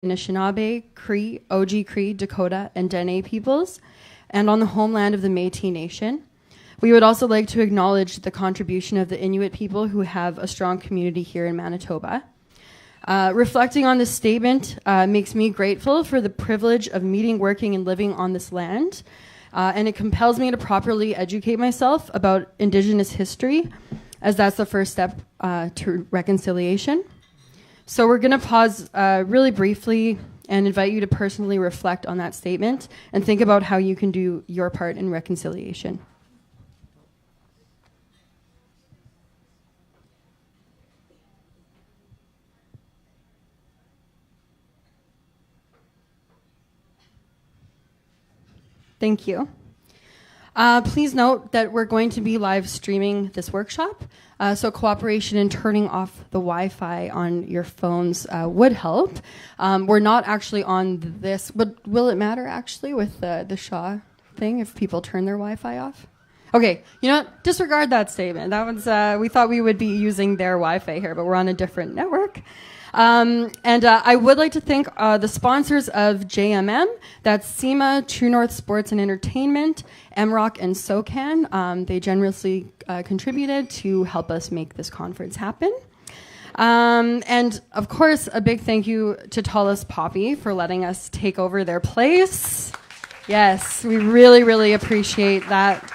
Anishinaabe, Cree, Oji Cree, Dakota, and Dene peoples, and on the homeland of the Métis Nation. We would also like to acknowledge the contribution of the Inuit people who have a strong community here in Manitoba. Reflecting on this statement makes me grateful for the privilege of meeting, working, and living on this land, and it compels me to properly educate myself about Indigenous history, as that's the first step to reconciliation. So we're going to pause really briefly and invite you to personally reflect on that statement and think about how you can do your part in reconciliation. Thank you. Please note that we're going to be live streaming this workshop, so cooperation in turning off the Wi-Fi on your phones would help. We're not actually on this, but will it matter actually with the Shaw thing if people turn their Wi-Fi off? Okay, you know what? Disregard that statement. That was we thought we would be using their Wi-Fi here, but we're on a different network. I would like to thank the sponsors of JMM. That's SEMA, True North Sports and Entertainment, MROC, and SOCAN. They generously contributed to help us make this conference happen. And of course, a big thank you to Tallis Poppy for letting us take over their place. Yes, we really, really appreciate that.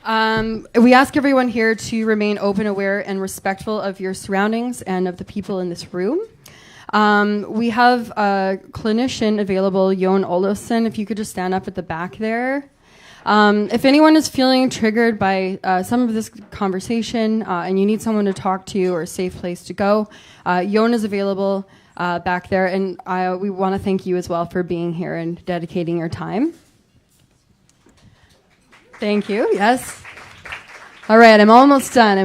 We ask everyone here to remain open, aware, and respectful of your surroundings and of the people in this room. We have a clinician available, Jon Olofsson, if you could just stand up at the back there. If anyone is feeling triggered by some of this conversation and you need someone to talk to or a safe place to go, Jon is available back there, and we want to thank you as well for being here and dedicating your time. Thank you. Yes. All right. I'm almost done.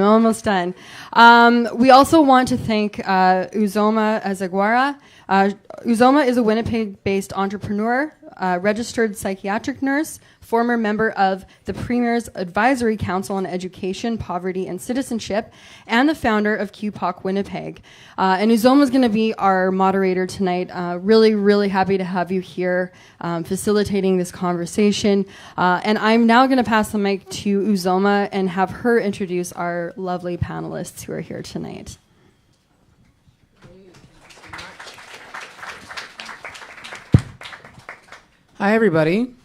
We also want to thank Uzoma Asagwara. Uzoma is a Winnipeg-based entrepreneur, registered psychiatric nurse, former member of the Premier's Advisory Council on Education, Poverty, and Citizenship, and the founder of QPOC Winnipeg. And Uzoma is going to be our moderator tonight. Really, really happy to have you here facilitating this conversation. And I'm now going to pass the mic to Uzoma and have her introduce our lovely panelists who are here tonight. Hi, everybody.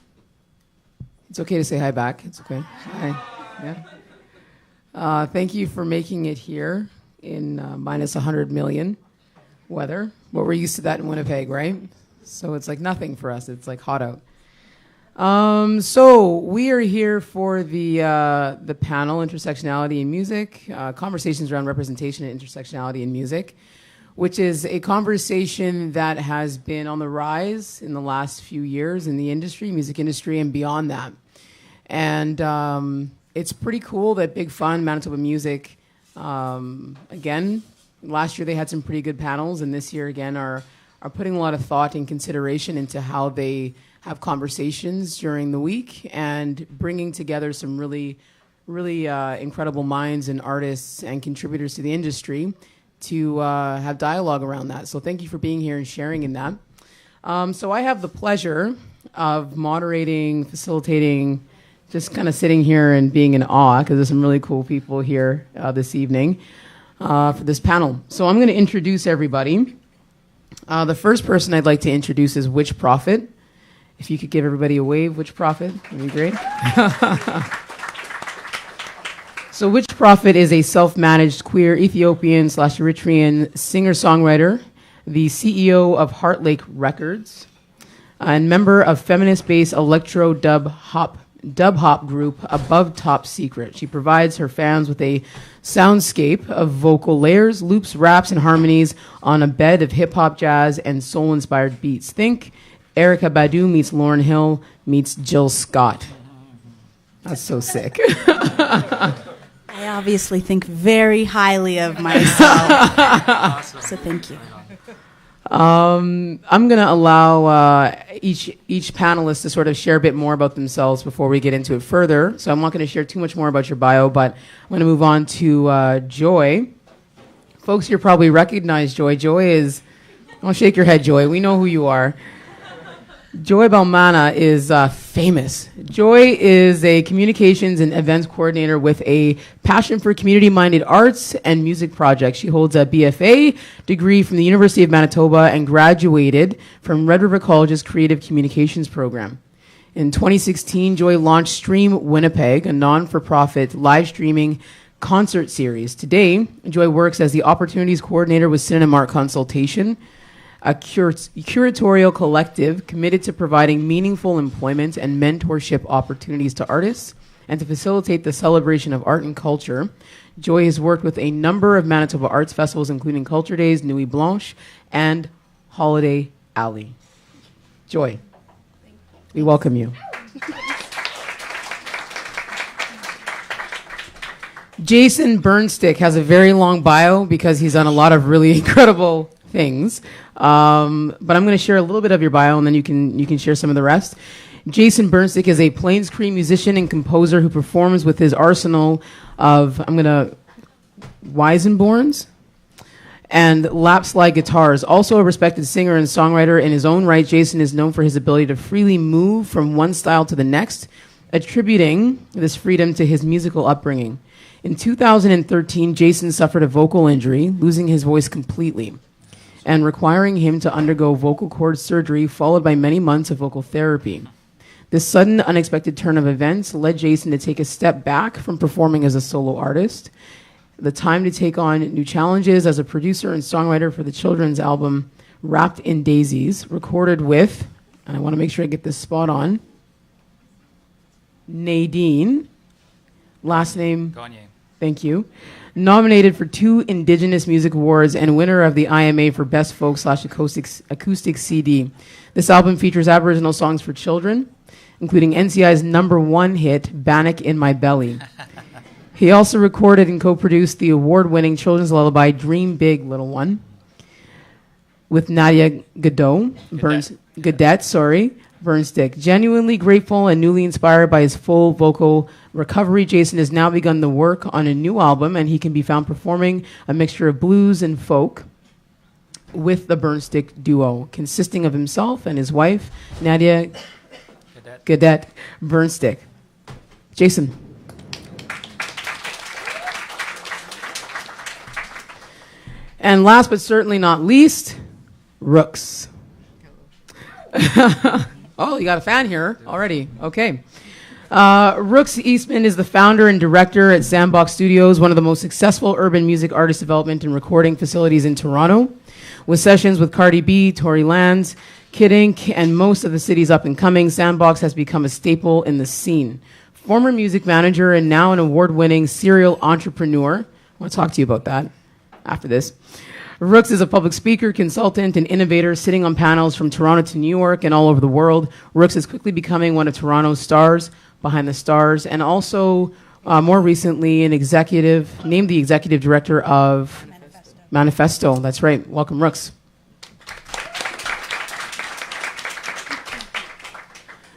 It's okay to say hi back. It's okay. Hi. Yeah. Thank you for making it here in minus 100 million weather. Well, we're used to that in Winnipeg, right? So it's like nothing for us. It's like hot out. So we are here for the panel, Intersectionality in Music, conversations around representation and intersectionality in music, which is a conversation that has been on the rise in the last few years in the industry, music industry, and beyond that. And it's pretty cool that Big Fun, Manitoba Music, again, last year they had some pretty good panels, and this year again are putting a lot of thought and consideration into how they have conversations during the week and bringing together some really, really incredible minds and artists and contributors to the industry to have dialogue around that. So thank you for being here and sharing in that. So I have the pleasure of moderating, facilitating, just kind of sitting here and being in awe because there's some really cool people here this evening for this panel. So I'm going to introduce everybody. The first person I'd like to introduce is Witch Prophet. If you could give everybody a wave, Witch Prophet, that'd be great. So Witch Prophet is a self-managed queer Ethiopian/Eritrean singer-songwriter, the CEO of Heart Lake Records, and member of feminist-based electro dub hop group Above Top Secret. She provides her fans with a soundscape of vocal layers, loops, raps, and harmonies on a bed of hip-hop, jazz, and soul-inspired beats. Think Erykah Badu meets Lauryn Hill meets Jill Scott. That's so sick. I obviously think very highly of myself. Awesome. So thank you. I'm going to allow each panelist to sort of share a bit more about themselves before we get into it further. So I'm not going to share too much more about your bio, but I'm going to move on to Joy. Folks, you probably recognize Joy. Joy is Don't shake your head, Joy. We know who you are. Joy Balmana is famous. Joy is a communications and events coordinator with a passion for community-minded arts and music projects. She holds a BFA degree from the University of Manitoba and graduated from Red River College's Creative Communications program. In 2016, Joy launched Stream Winnipeg, a non-for-profit live streaming concert series. Today, Joy works as the opportunities coordinator with Synonym Art Consultation, a curatorial collective committed to providing meaningful employment and mentorship opportunities to artists and to facilitate the celebration of art and culture. Joy has worked with a number of Manitoba arts festivals, including Culture Days, Nuit Blanche, and Holiday Alley. Joy, we welcome you. Jason Burnstick has a very long bio because he's done a lot of really incredible things. But I'm going to share a little bit of your bio, and then you can share some of the rest. Jason Burnstick is a Plains Cree musician and composer who performs with his arsenal of Weisenborns and lap slide guitars. Also a respected singer and songwriter in his own right, Jason is known for his ability to freely move from one style to the next, attributing this freedom to his musical upbringing. In 2013, Jason suffered a vocal injury, losing his voice completely, and requiring him to undergo vocal cord surgery, followed by many months of vocal therapy. This sudden, unexpected turn of events led Jason to take a step back from performing as a solo artist. The time to take on new challenges as a producer and songwriter for the children's album Wrapped in Daisies, recorded with, and I want to make sure I get this spot on, Nadine, last name Gagne. Thank you. Nominated for 2 Indigenous Music Awards and winner of the IMA for Best Folk/Acoustic CD. This album features Aboriginal songs for children, including NCI's #1 hit, Bannock in My Belly. He also recorded and co-produced the award-winning children's lullaby, Dream Big, Little One, with Nadia Burnstick. Genuinely grateful and newly inspired by his full vocal recovery, Jason has now begun the work on a new album, and he can be found performing a mixture of blues and folk with the Burnstick duo, consisting of himself and his wife, Nadia Gadet Burnstick. Jason. And last but certainly not least, Rookz. Oh, you got a fan here already. Okay. Rookz Eastmond is the founder and director at Sandbox Studios, one of the most successful urban music artist development and recording facilities in Toronto. With sessions with Cardi B, Tory Lanez, Kid Ink, and most of the city's up-and-coming, Sandbox has become a staple in the scene. Former music manager and now an award-winning serial entrepreneur. I want to talk to you about that after this. Rookz is a public speaker, consultant, and innovator sitting on panels from Toronto to New York and all over the world. Rookz is quickly becoming one of Toronto's stars behind the stars, and also more recently named the executive director of Manifesto. That's right. Welcome, Rookz.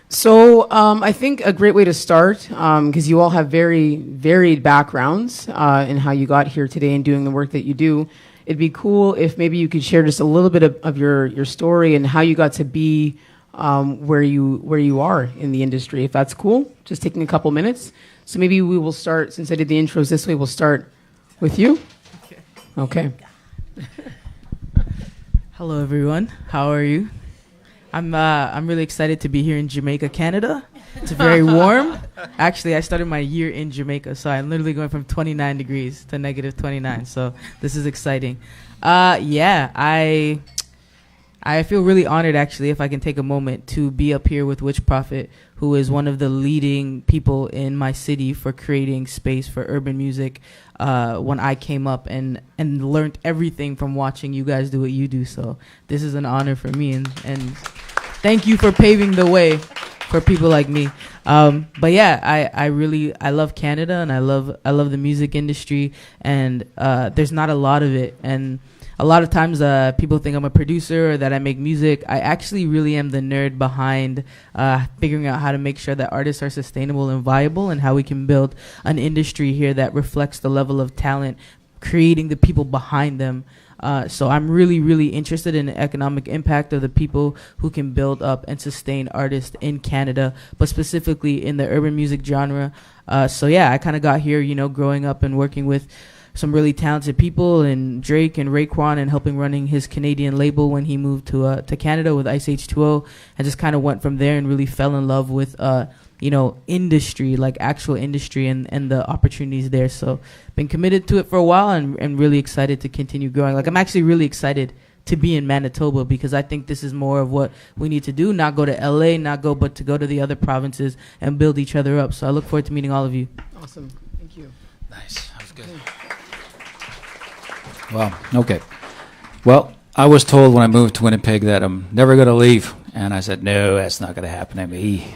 So I think a great way to start, because you all have very varied backgrounds in how you got here today and doing the work that you do, it'd be cool if maybe you could share just a little bit of your story and how you got to be where you are in the industry, if that's cool. Just taking a couple minutes. So maybe we will start, since I did the intros this way, we'll start with you. Okay. Hello, everyone. How are you? I'm really excited to be here in Jamaica, Canada. It's very warm. Actually, I started my year in Jamaica, so I'm literally going from 29 degrees to negative 29. So this is exciting. I feel really honored, actually, if I can take a moment to be up here with Witch Prophet, who is one of the leading people in my city for creating space for urban music. When I came up and learned everything from watching you guys do what you do. So this is an honor for me, and thank you for paving the way for people like me. But yeah, I love Canada, and I love the music industry, and there's not a lot of it. And a lot of times people think I'm a producer or that I make music. I actually really am the nerd behind figuring out how to make sure that artists are sustainable and viable, and how we can build an industry here that reflects the level of talent, creating the people behind them, So I'm really, really interested in the economic impact of the people who can build up and sustain artists in Canada, but specifically in the urban music genre. So yeah, I kind of got here, growing up and working with some really talented people, and Drake and Raekwon, and helping running his Canadian label when he moved to Canada with Ice H2O, and just kind of went from there and really fell in love with industry, like actual industry, and the opportunities there. So been committed to it for a while, and really excited to continue growing. Like, I'm actually really excited to be in Manitoba, because I think this is more of what we need to do, not go to LA, but to go to the other provinces and build each other up. So I look forward to meeting all of you. Awesome. Thank you. Nice. That was good. Well, okay. Well, I was told when I moved to Winnipeg that I'm never going to leave. And I said, no, that's not going to happen to me.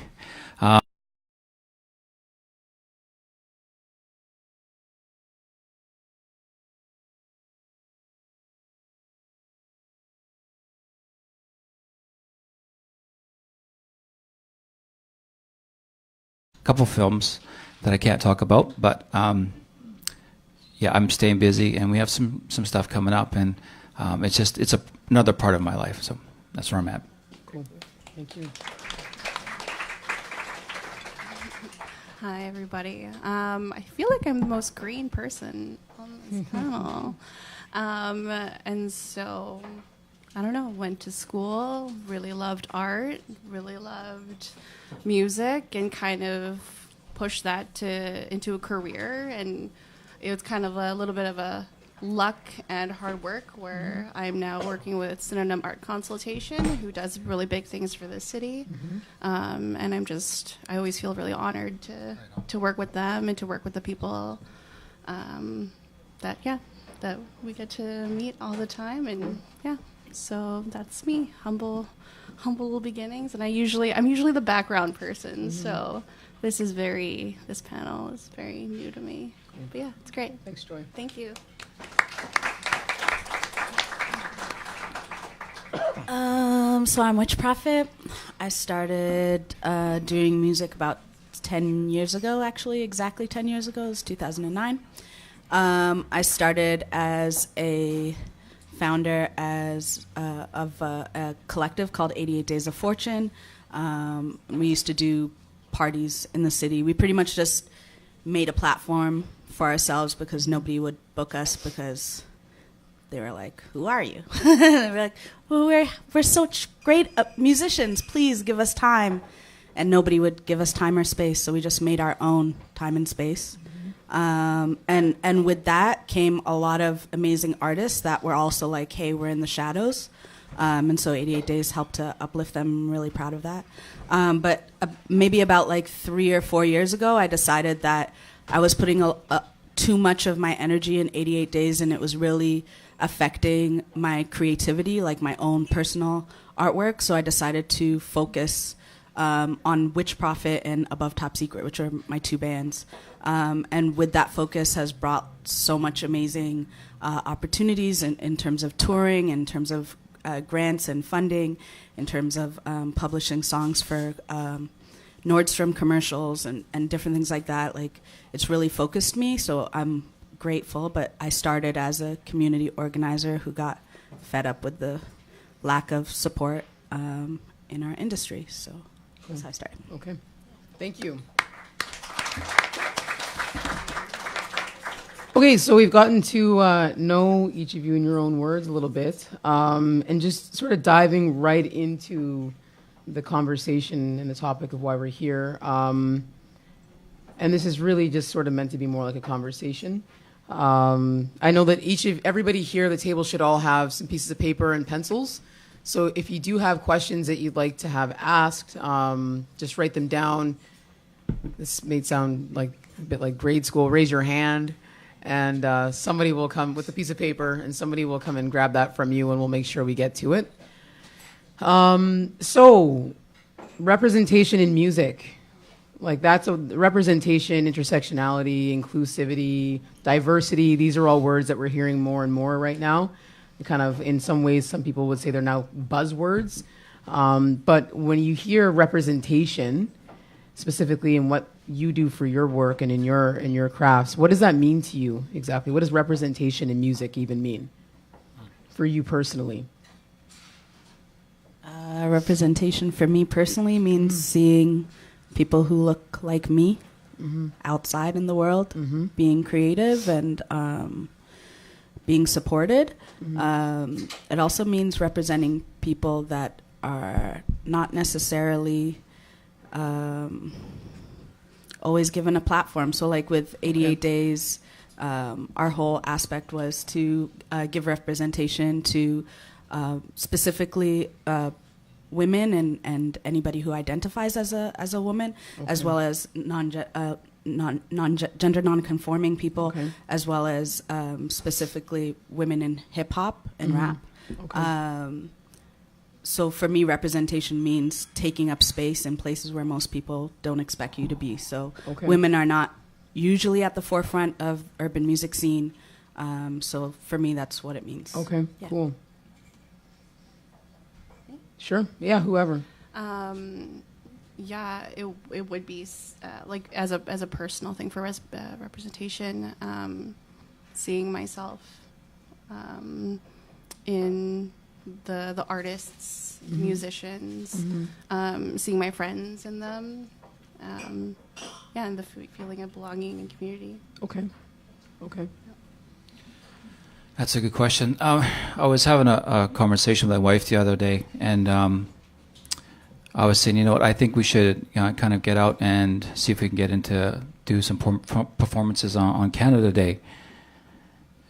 Couple films that I can't talk about, but yeah, I'm staying busy, and we have some stuff coming up, and it's another part of my life. So that's where I'm at. Cool. Thank you. Hi, everybody. I feel like I'm the most green person on this panel. And so, I don't know, went to school, really loved art, really loved music, and kind of pushed that into a career. And it was kind of a little bit of a luck and hard work, where I'm now working with Synonym Art Consultation, who does really big things for the city. And I always feel really honored to work with them and to work with the people that we get to meet all the time. And yeah, so that's me, humble beginnings. And I'm usually the background person, so this panel is very new to me. But yeah, it's great. Thanks, Joy. Thank you. So I'm Witch Prophet. I started doing music about 10 years ago, actually, exactly 10 years ago. It was 2009. I started as a founder of a collective called 88 Days of Fortune. We used to do parties in the city. We pretty much just made a platform for ourselves because nobody would book us, because they were like, who are you? They were like, well, we're such great musicians. Please give us time. And nobody would give us time or space, so we just made our own time and space. And with that came a lot of amazing artists that were also like, hey, we're in the shadows. And so 88 Days helped to uplift them. I'm really proud of that. But maybe about like 3 or 4 years ago, I decided that I was putting too much of my energy in 88 Days, and it was really affecting my creativity, like my own personal artwork. So I decided to focus on Witch Prophet and Above Top Secret, which are my two bands. And with that focus has brought so much amazing opportunities in terms of touring, in terms of grants and funding, in terms of publishing songs for Nordstrom commercials and different things like that. Like, it's really focused me, so I'm grateful. But I started as a community organizer who got fed up with the lack of support in our industry. So that's how I started. Okay. Thank you. Okay, so we've gotten to know each of you in your own words a little bit, and just sort of diving right into the conversation and the topic of why we're here. And this is really just sort of meant to be more like a conversation. I know that everybody here at the table should all have some pieces of paper and pencils. So if you do have questions that you'd like to have asked, just write them down. This may sound like a bit like grade school. Raise your hand, and somebody will come with a piece of paper, and somebody will come and grab that from you, and we'll make sure we get to it. So, representation in music. Like, that's a representation, intersectionality, inclusivity, diversity. These are all words that we're hearing more and more right now. Kind of, in some ways, some people would say they're now buzzwords. But when you hear representation, specifically in what you do for your work and in your crafts, what does that mean to you exactly? What does representation in music even mean? for you personally? Representation for me personally means seeing people who look like me outside in the world, being creative and being supported. It also means representing people that are not necessarily always given a platform. So like with 88 Days, our whole aspect was to give representation to specifically women and anybody who identifies as a woman, as well as gender non-conforming people, as well as specifically women in hip hop and rap. So for me, representation means taking up space in places where most people don't expect you to be. So women are not usually at the forefront of urban music scene. So for me, that's what it means. Okay, cool. Sure. Yeah, whoever. Yeah, it would be like as a personal thing for representation, seeing myself in the artists, musicians, seeing my friends in them, and the feeling of belonging and community. Okay. That's a good question. I was having a conversation with my wife the other day, and I was saying, you know what, I think we should kind of get out and see if we can do some performances on Canada Day.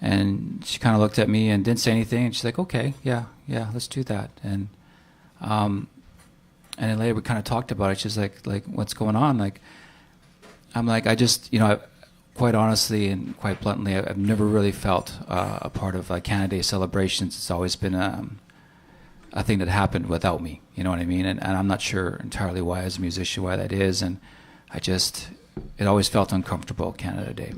And she kind of looked at me and didn't say anything, and she's like, okay, yeah, let's do that. And then later we kind of talked about it. She's like, what's going on? Like, I'm like, I just, quite honestly and quite bluntly, I've never really felt a part of Canada Day celebrations. It's always been a thing that happened without me, you know what I mean? And I'm not sure entirely why, as a musician, why that is. And it always felt uncomfortable, Canada Day.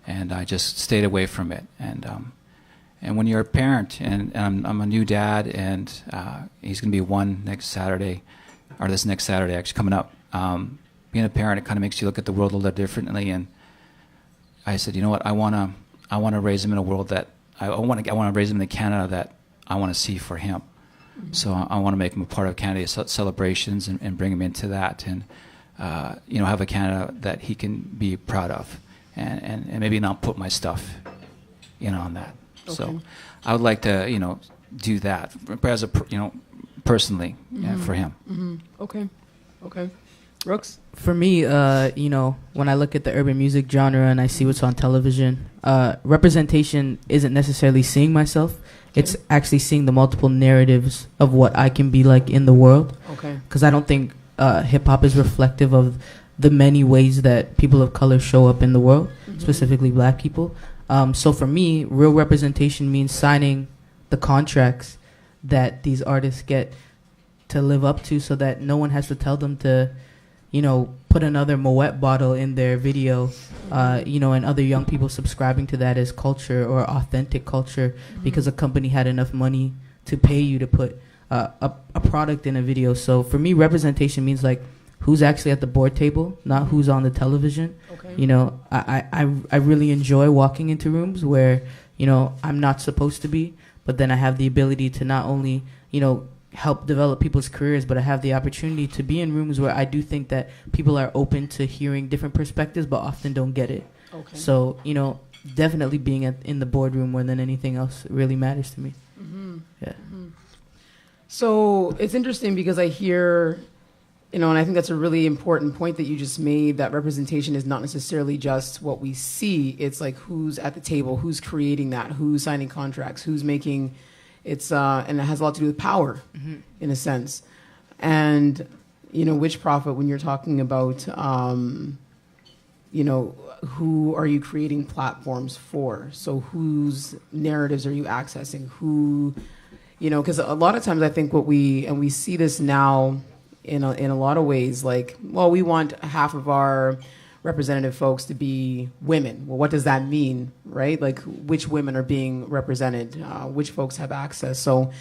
And I just stayed away from it. And when you're a parent, and I'm a new dad, and he's going to be one next Saturday, or this next Saturday actually coming up, being a parent, it kind of makes you look at the world a little differently. And I said, you know what, I want to raise him in a world that I want to raise him in the Canada that I want to see for him. So I want to make him a part of Canada celebrations and bring him into that, and have a Canada that he can be proud of, and maybe not put my stuff on that. So I would like to do that as a personally for him. Okay. Rookz? For me, when I look at the urban music genre and I see what's on television, representation isn't necessarily seeing myself. It's actually seeing the multiple narratives of what I can be like in the world. Because I don't think hip-hop is reflective of the many ways that people of color show up in the world, specifically black people. So for me, real representation means signing the contracts that these artists get to live up to, so that no one has to tell them to put another Moet bottle in their video, and other young people subscribing to that as culture or authentic culture because a company had enough money to pay you to put a product in a video. So for me, representation means who's actually at the board table, not who's on the television. I really enjoy walking into rooms where I'm not supposed to be, but then I have the ability to not only help develop people's careers, but I have the opportunity to be in rooms where I do think that people are open to hearing different perspectives, but often don't get it. So definitely being in the boardroom more than anything else really matters to me. So it's interesting because I hear, and I think that's a really important point that you just made, that representation is not necessarily just what we see. It's who's at the table, who's creating that, who's signing contracts, who's making. It's and it has a lot to do with power, in a sense. And Which Prophet, when you're talking about who are you creating platforms for? So whose narratives are you accessing? Who, because a lot of times I think we see this now in a lot of ways, we want half of our representative folks to be women. Well, what does that mean, right? Which women are being represented? Which folks have access? So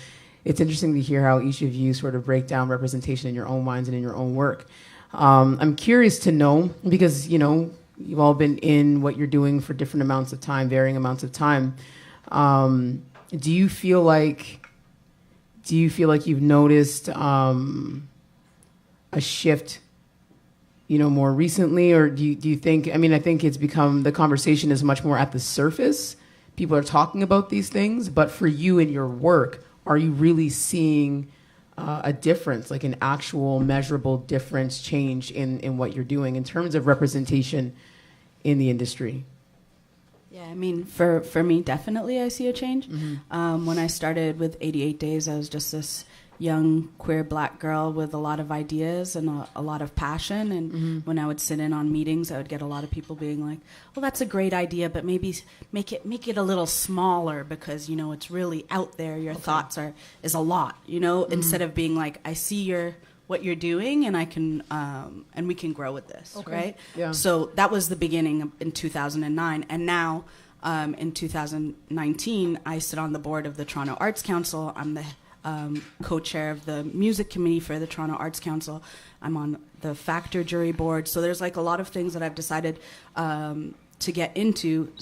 it's interesting to hear how each of you sort of break down representation in your own minds and in your own work. I'm curious to know, because, you've all been in what you're doing for different amounts of time, varying amounts of time. Do you feel like you've noticed a shift, more recently, or do you think? I mean, I think it's become, the conversation is much more at the surface. People are talking about these things, but for you in your work, are you really seeing a difference, like an actual measurable difference, change in what you're doing in terms of representation in the industry? Yeah, I mean, for me, definitely I see a change. When I started with 88 Days, I was just this young queer black girl with a lot of ideas and a lot of passion. And when I would sit in on meetings, I would get a lot of people being like, well, that's a great idea, but maybe make it a little smaller because, it's really out there. Your thoughts is a lot, instead of being like, I see what you're doing and I can, and we can grow with this. Okay. Right. Yeah. So that was the beginning in 2009. And now, in 2019, I sit on the board of the Toronto Arts Council. I'm the co-chair of the music committee for the Toronto Arts Council. I'm on the Factor jury board. So there's like a lot of things that I've decided to get into,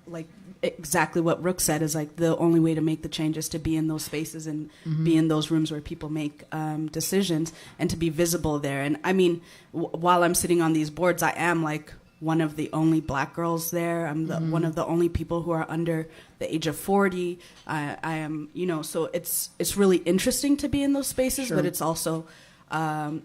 like exactly what Rookz said is like the only way to make the change is to be in those spaces and be in those rooms where people make decisions and to be visible there. And I mean, while I'm sitting on these boards, I am like one of the only black girls there. I'm one of the only people who are under the age of 40. I am, so it's really interesting to be in those spaces, but it's also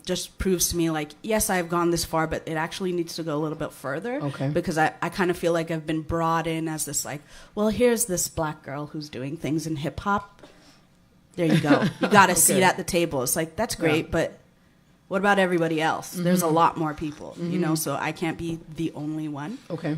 just proves to me like, yes, I've gone this far, but it actually needs to go a little bit further. Okay. Because I kind of feel like I've been brought in as this like, well, here's this black girl who's doing things in hip hop. There you go. You got a seat at the table. It's like, that's great, but what about everybody else? There's a lot more people, so I can't be the only one. Okay.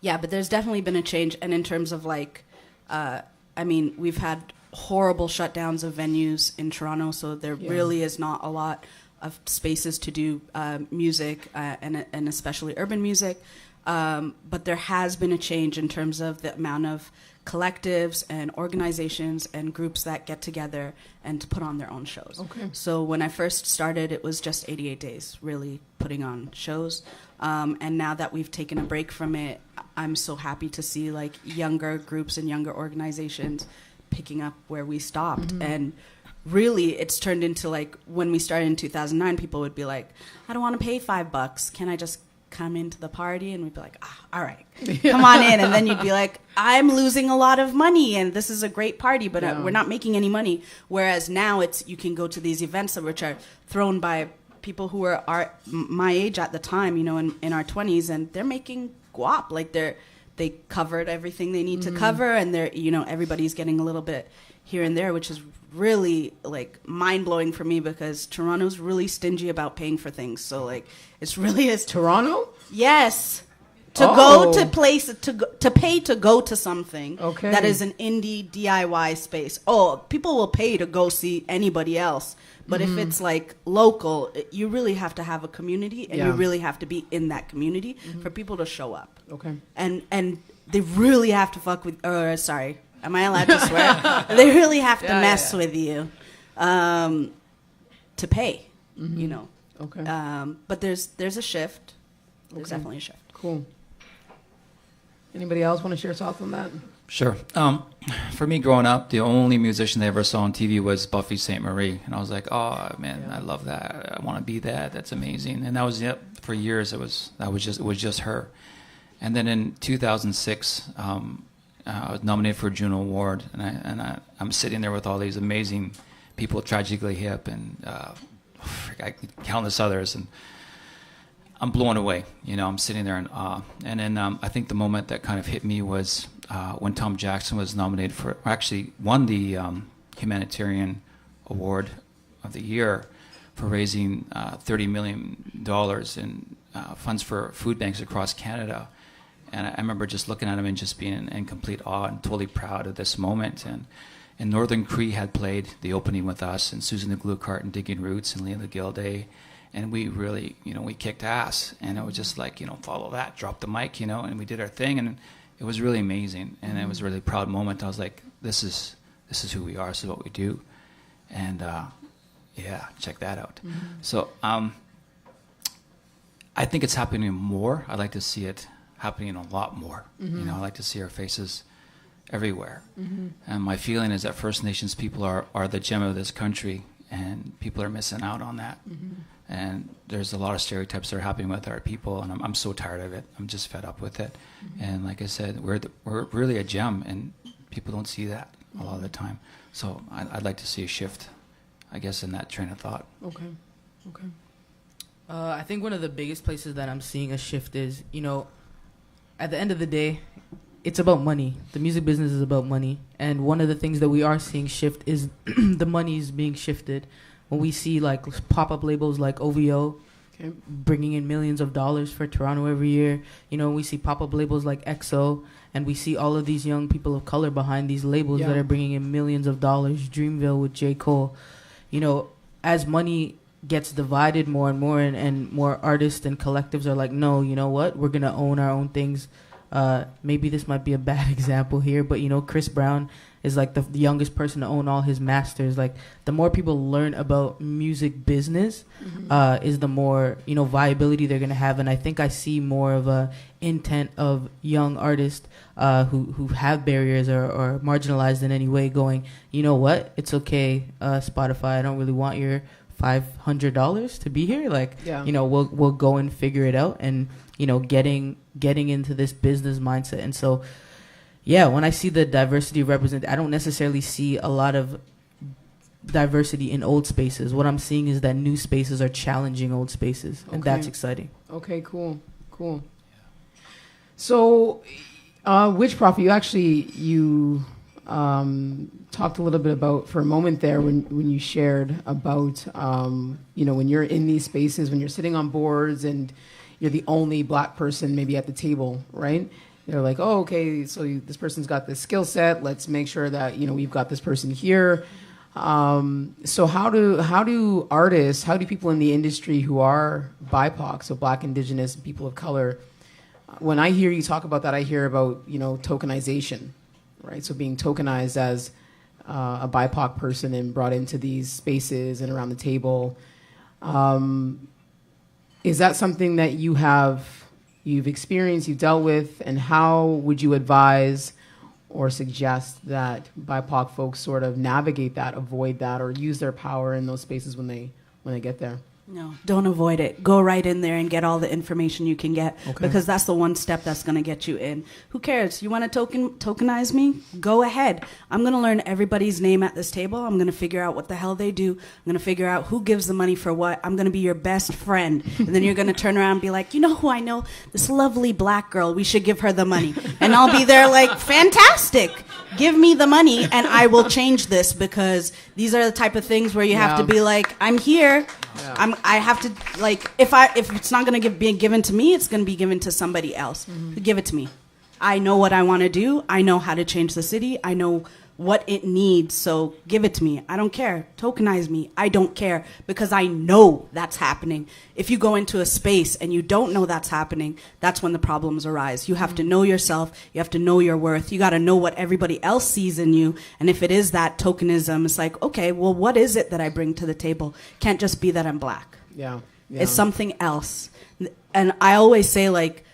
Yeah, but there's definitely been a change. And in terms of like, I mean, we've had horrible shutdowns of venues in Toronto, so there really is not a lot of spaces to do music and especially urban music. But there has been a change in terms of the amount of collectives and organizations and groups that get together and to put on their own shows. Okay. So when I first started, it was just 88 Days, really putting on shows. And now that we've taken a break from it, I'm so happy to see like younger groups and younger organizations picking up where we stopped. And really it's turned into like when we started in 2009, people would be like, I don't want to pay $5. Can I just come into the party? And we'd be like, all right, come on in. And then you'd be like, I'm losing a lot of money and this is a great party, but we're not making any money. Whereas now you can go to these events which are thrown by people who are my age at the time, in our 20s, and they're making guap. Like they covered everything they need to cover, and they're, everybody's getting a little bit here and there, which is really like mind-blowing for me because Toronto's really stingy about paying for things. So like it's really is Toronto? Yes. Go to place to pay to go to something that is an indie DIY space. Oh, people will pay to go see anybody else. But if it's like local, you really have to have a community and you really have to be in that community for people to show up. Okay. And they really have to fuck with sorry. Am I allowed to swear? They really have to mess with you to pay, Okay. But there's a shift. There's definitely a shift. Cool. Anybody else want to share thoughts on that? Sure. For me, growing up, the only musician I ever saw on TV was Buffy St. Marie, and I was like, "Oh man, I love that. I want to be that. That's amazing." And that was for years. It was just her. And then in 2006, I was nominated for a Juno Award, and I'm sitting there with all these amazing people, Tragically Hip, and countless others, and I'm blown away. I'm sitting there in awe. And then I think the moment that kind of hit me was when Tom Jackson was nominated actually won the Humanitarian Award of the Year for raising $30 million in funds for food banks across Canada. And I remember just looking at him and just being in complete awe and totally proud of this moment. And Northern Cree had played the opening with us, and Susan the Glue Cart and Digging Roots and Leila Gilday. And we really, we kicked ass. And it was just like, follow that, drop the mic, and we did our thing. And it was really amazing. And it was a really proud moment. I was like, this is who we are. This is what we do. And, check that out. So I think it's happening more. I'd like to see it happening a lot more. I like to see our faces everywhere. And my feeling is that First Nations people are the gem of this country, and people are missing out on that. And there's a lot of stereotypes that are happening with our people, and I'm so tired of it. I'm just fed up with it. And like I said, we're really a gem, and people don't see that a lot of the time. So I'd like to see a shift, I guess, in that train of thought. Okay. I think one of the biggest places that I'm seeing a shift is, at the end of the day, it's about money. The music business is about money. And one of the things that we are seeing shift is the money is being shifted. When we see like pop-up labels like OVO bringing in millions of dollars for Toronto every year, we see pop-up labels like EXO, and we see all of these young people of color behind these labels that are bringing in millions of dollars. Dreamville with J. Cole. As money gets divided more and more, and more artists and collectives are like, no, you know what? We're going to own our own things. Maybe this might be a bad example here, but Chris Brown is like the youngest person to own all his masters. Like, the more people learn about music business, is the more viability they're gonna have. And I think I see more of a intent of young artists who have barriers or are marginalized in any way, going, you know what, it's okay, Spotify, I don't really want your $500 to be here. Like, we'll go and figure it out, and getting into this business mindset. And so, when I see the diversity represented, I don't necessarily see a lot of diversity in old spaces. What I'm seeing is that new spaces are challenging old spaces, and that's exciting. Okay, cool. So, Witch Prophet, you talked a little bit about, for a moment there, when you shared about, when you're in these spaces, when you're sitting on boards and you're the only black person maybe at the table, right? They're like, oh, okay, so this person's got this skill set. Let's make sure that, we've got this person here. So how do artists, how do people in the industry who are BIPOC, so Black, Indigenous, and people of color, when I hear you talk about that, I hear about, tokenization, right? So being tokenized as a BIPOC person and brought into these spaces and around the table. Is that something that you've experienced, you've dealt with, and how would you advise or suggest that BIPOC folks sort of navigate that, avoid that, or use their power in those spaces when they get there? No, don't avoid it. Go right in there and get all the information you can get, because that's the one step that's going to get you in. Who cares? You want to tokenize me? Go ahead. I'm going to learn everybody's name at this table. I'm going to figure out what the hell they do. I'm going to figure out who gives the money for what. I'm going to be your best friend. And then you're going to turn around and be like, you know who I know? This lovely black girl. We should give her the money. And I'll be there like, fantastic. Give me the money and I will change this, because these are the type of things where you have to be like, I'm here. I have to, like, if it's not going to be given to me, it's going to be given to somebody else. Give it to me. I know what I want to do. I know how to change the city. I know what it needs. So give it to me. I don't care. Tokenize me. I don't care, because I know that's happening. If you go into a space and you don't know that's happening, that's when the problems arise. You have to know yourself. You have to know your worth. You got to know what everybody else sees in you. And if it is that tokenism, it's like, okay, well, what is it that I bring to the table? Can't just be that I'm black. Yeah. It's something else. And I always say, like,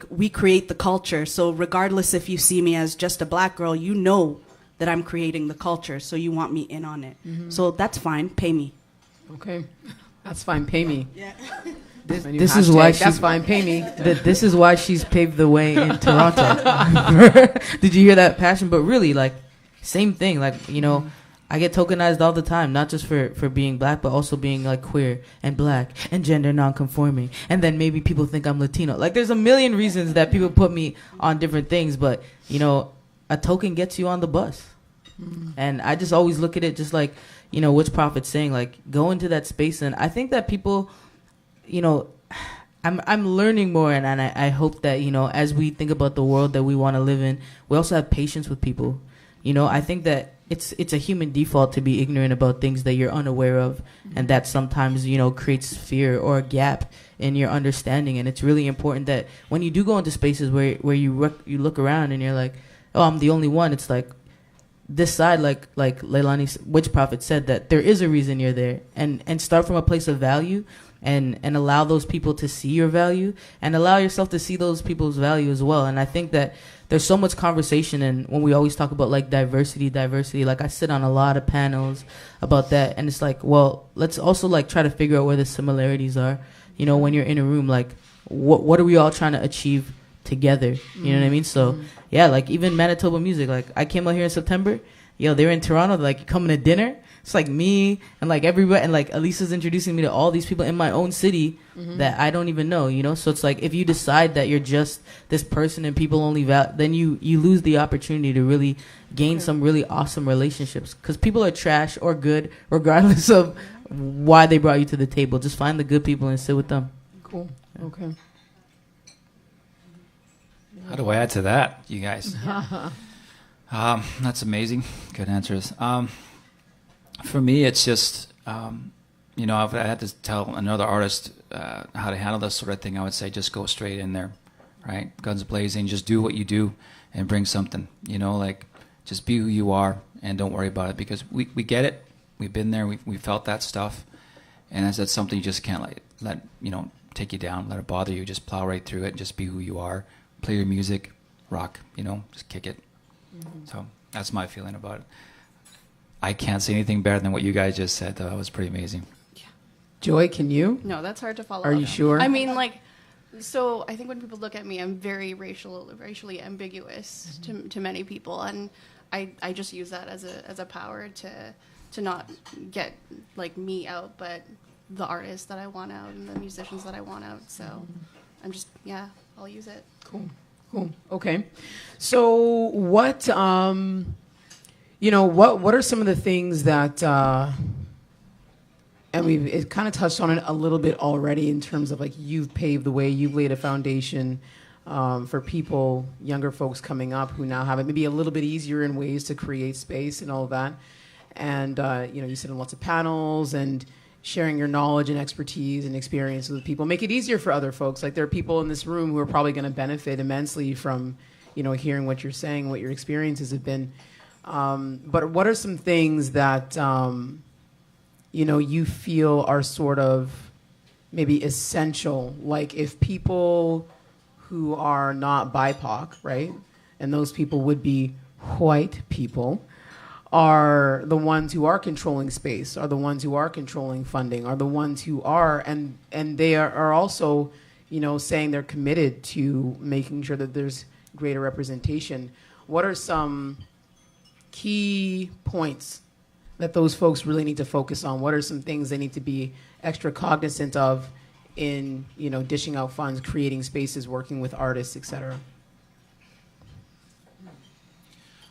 we create the culture. So regardless if you see me as just a black girl, you know that I'm creating the culture. So you want me in on it. So that's fine. Pay me. Okay. That's fine. Pay me. Yeah. This is why that's fine. Pay me. This is why she's paved the way in Toronto. Did you hear that passion? But really, like, same thing. Like, I get tokenized all the time, not just for being black, but also being like queer and black and gender non-conforming. And then maybe people think I'm Latino. Like, there's a million reasons that people put me on different things, but a token gets you on the bus. And I just always look at it just like, Witch Prophet's saying, like, go into that space. And I think that people, I'm learning more, and I hope that, as we think about the world that we want to live in, we also have patience with people. I think that it's a human default to be ignorant about things that you're unaware of, and that sometimes creates fear or a gap in your understanding. And it's really important that when you do go into spaces where you look around and you're like, oh, I'm the only one, it's like this side, like Leilani's Witch Prophet said, that there is a reason you're there, and start from a place of value, and allow those people to see your value, and allow yourself to see those people's value as well. And I think that there's so much conversation, and when we always talk about like diversity, like I sit on a lot of panels about that, and it's like, well, let's also like try to figure out where the similarities are. You know, when you're in a room, like what are we all trying to achieve together? You know what I mean? So yeah, like even Manitoba music, like I came out here in September, they were in Toronto, like you coming to dinner. It's like me and like everybody, and like Elisa's introducing me to all these people in my own city that I don't even know, So it's like if you decide that you're just this person and people only then you lose the opportunity to really gain some really awesome relationships, because people are trash or good regardless of why they brought you to the table. Just find the good people and sit with them. Cool. Okay. How do I add to that, you guys? That's amazing. Good answers. For me, it's just, if I had to tell another artist how to handle this sort of thing, I would say just go straight in there, right? Guns blazing, just do what you do and bring something, like just be who you are and don't worry about it, because we get it. We've been there. We felt that stuff. And that's something you just can't let take you down, let it bother you. Just plow right through it and just be who you are. Play your music, rock, just kick it. So that's my feeling about it. I can't say anything better than what you guys just said, though. That was pretty amazing. Yeah. Joy, can you? No, that's hard to follow. Are you sure? I mean, so I think when people look at me, I'm very racially ambiguous to many people, and I just use that as a power to not get like me out, but the artists that I want out and the musicians that I want out. So I'm just I'll use it. Cool. Okay. So what what are some of the things that and it kind of touched on it a little bit already in terms of like you've paved the way, you've laid a foundation for people, younger folks coming up who now have it maybe a little bit easier in ways to create space and all of that. And you sit on lots of panels and sharing your knowledge and expertise and experience with people, make it easier for other folks. Like there are people in this room who are probably going to benefit immensely from, hearing what you're saying, what your experiences have been. But what are some things that, you feel are sort of maybe essential? Like if people who are not BIPOC, right, and those people would be white people, are the ones who are controlling space, are the ones who are controlling funding, are the ones who are, and they are also, saying they're committed to making sure that there's greater representation. What are some key points that those folks really need to focus on? What are some things they need to be extra cognizant of in, dishing out funds, creating spaces, working with artists, et cetera?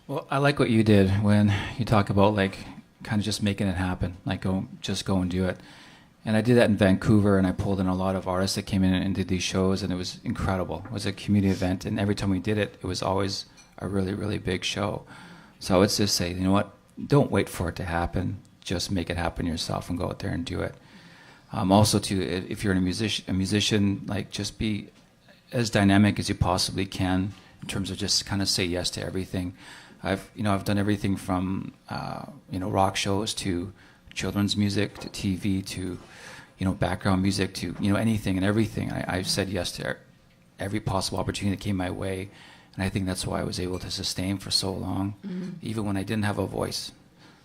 Well, I like what you did when you talk about like kind of just making it happen, like go and do it. And I did that in Vancouver, and I pulled in a lot of artists that came in and did these shows, and it was incredible. It was a community event, and every time we did it, it was always a really, really big show. So I would just say, don't wait for it to happen. Just make it happen yourself and go out there and do it. Also, if you're a musician, like just be as dynamic as you possibly can in terms of just kind of say yes to everything. I've done everything from rock shows to children's music to TV to background music to anything and everything. I've said yes to every possible opportunity that came my way, and I think that's why I was able to sustain for so long, even when I didn't have a voice.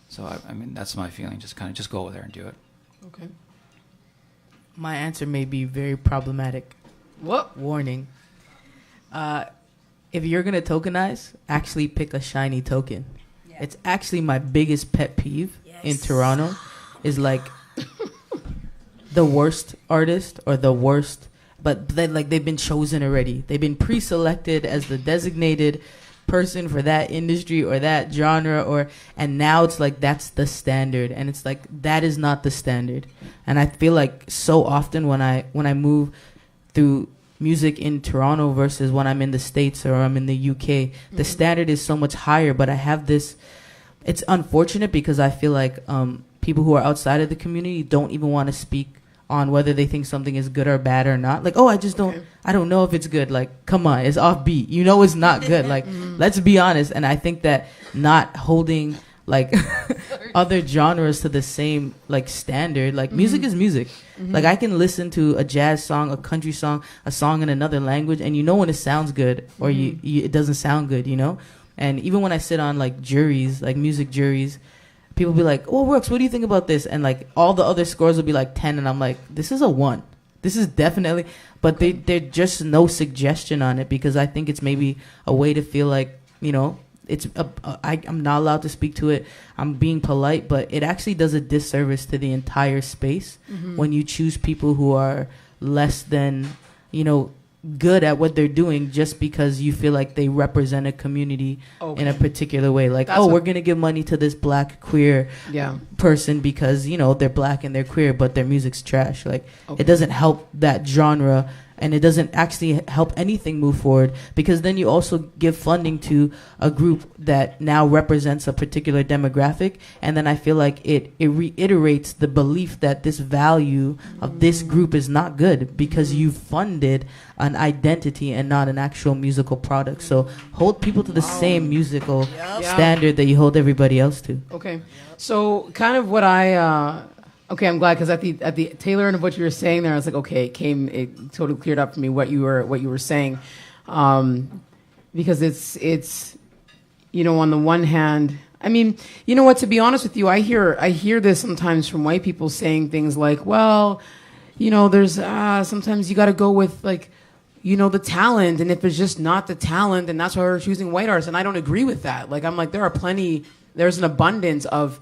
So I mean that's my feeling. Just go over there and do it. Okay. My answer may be very problematic. What? Warning. If you're going to tokenize, actually pick a shiny token. Yeah. It's actually my biggest pet peeve in Toronto is like the worst artist or the worst, but they've been chosen already. They've been pre-selected as the designated person for that industry or that genre, and now it's like that's the standard, and it's like that is not the standard. And I feel like so often when I move through music in Toronto versus when I'm in the States or I'm in the UK, the standard is so much higher, but I have this, it's unfortunate because I feel like people who are outside of the community don't even want to speak on whether they think something is good or bad or not. Like, I don't know if it's good. Like, come on, it's offbeat. It's not good. Like, let's be honest. And I think that not holding like other genres to the same like standard. Like music is music. Like I can listen to a jazz song, a country song, a song in another language, and you know when it sounds good or it doesn't sound good, you know. And even when I sit on like juries, like music juries, people be like, "Oh, Rookz, what do you think about this?" And like all the other scores will be like 10, and I'm like, "This is a 1. This is definitely." But they're just no suggestion on it, because I think it's maybe a way to feel like, you know, I'm not allowed to speak to it. I'm being polite, but it actually does a disservice to the entire space when you choose people who are less than, you know, good at what they're doing just because you feel like they represent a community in a particular way. Like, we're going to give money to this black queer person because, you know, they're black and they're queer, but their music's trash. Like, it doesn't help that genre, and it doesn't actually help anything move forward, because then you also give funding to a group that now represents a particular demographic, and then I feel like it reiterates the belief that this value of this group is not good because you funded an identity and not an actual musical product. So hold people to the same musical standard that you hold everybody else to. Okay. So kind of what okay, I'm glad, because at the tail end of what you were saying there, I was like, okay, it totally cleared up for me what you were saying, because it's you know, on the one hand, I mean, you know what? To be honest with you, I hear this sometimes from white people saying things like, well, you know, there's sometimes you got to go with like, you know, the talent, and if it's just not the talent, then that's why we're choosing white artists, and I don't agree with that. Like, I'm like, there's an abundance of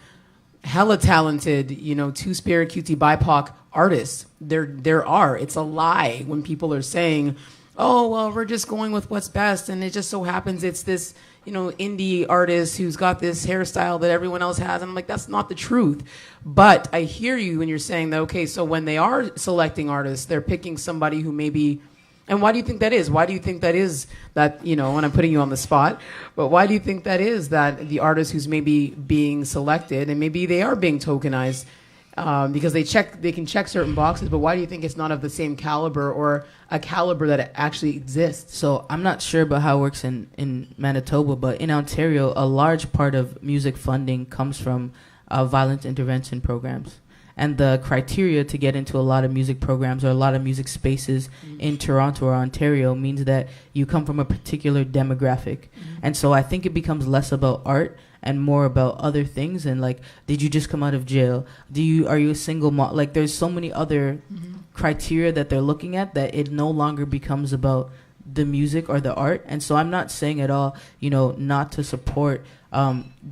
hella talented, you know, two-spirit, QT, BIPOC artists. There are. It's a lie when people are saying, oh, well, we're just going with what's best, and it just so happens it's this, you know, indie artist who's got this hairstyle that everyone else has. And I'm like, that's not the truth. But I hear you when you're saying that, okay, so when they are selecting artists, they're picking somebody who maybe... And why do you think that is? Why do you think that is that, you know, when I'm putting you on the spot, but why do you think that is that the artist who's maybe being selected, and maybe they are being tokenized because they can check certain boxes, but why do you think it's not of the same caliber or a caliber that actually exists? So I'm not sure about how it works in Manitoba, but in Ontario, a large part of music funding comes from violence intervention programs. And the criteria to get into a lot of music programs or a lot of music spaces in Toronto or Ontario means that you come from a particular demographic. And so I think it becomes less about art and more about other things. And like, did you just come out of jail? Are you a single mom? Like, there's so many other criteria that they're looking at that it no longer becomes about the music or the art. And so I'm not saying at all, you know, not to support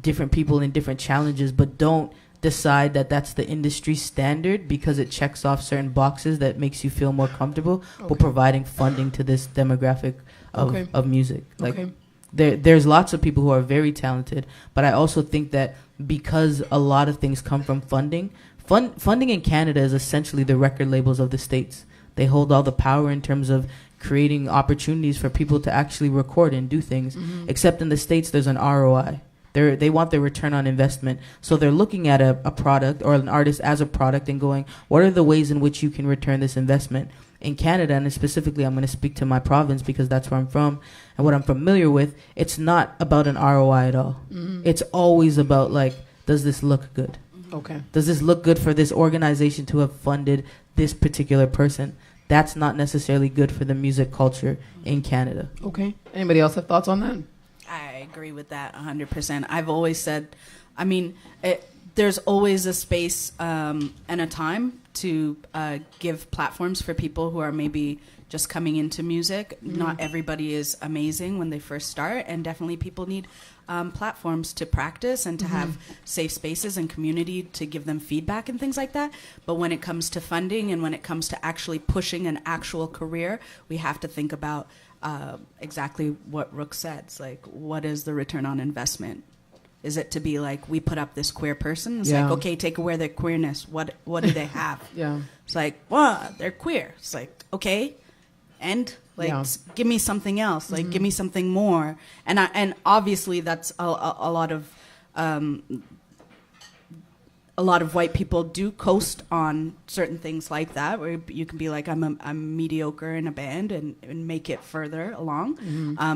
different people in different challenges, but don't decide that that's the industry standard because it checks off certain boxes that makes you feel more comfortable with providing funding to this demographic of music. Like, there's lots of people who are very talented, but I also think that because a lot of things come from funding in Canada is essentially the record labels of the States. They hold all the power in terms of creating opportunities for people to actually record and do things, except in the States there's an ROI. They want their return on investment. So they're looking at a product or an artist as a product and going, what are the ways in which you can return this investment? In Canada, and specifically I'm going to speak to my province because that's where I'm from and what I'm familiar with, it's not about an ROI at all. It's always about, like, does this look good? Okay. Does this look good for this organization to have funded this particular person? That's not necessarily good for the music culture in Canada. Okay. Anybody else have thoughts on that? I agree with that 100%. I've always said, I mean, there's always a space and a time to give platforms for people who are maybe just coming into music. Not everybody is amazing when they first start, and definitely people need platforms to practice and to have safe spaces and community to give them feedback and things like that. But when it comes to funding and when it comes to actually pushing an actual career, we have to think about exactly what Rookz said. It's like, what is the return on investment? Is it to be like, we put up this queer person? It's like, okay, take away their queerness. What do they have? It's like, well, they're queer. It's like, okay, and like, give me something else. Like, give me something more. And obviously that's a lot of white people do coast on certain things like that, where you can be like, I'm mediocre in a band and make it further along.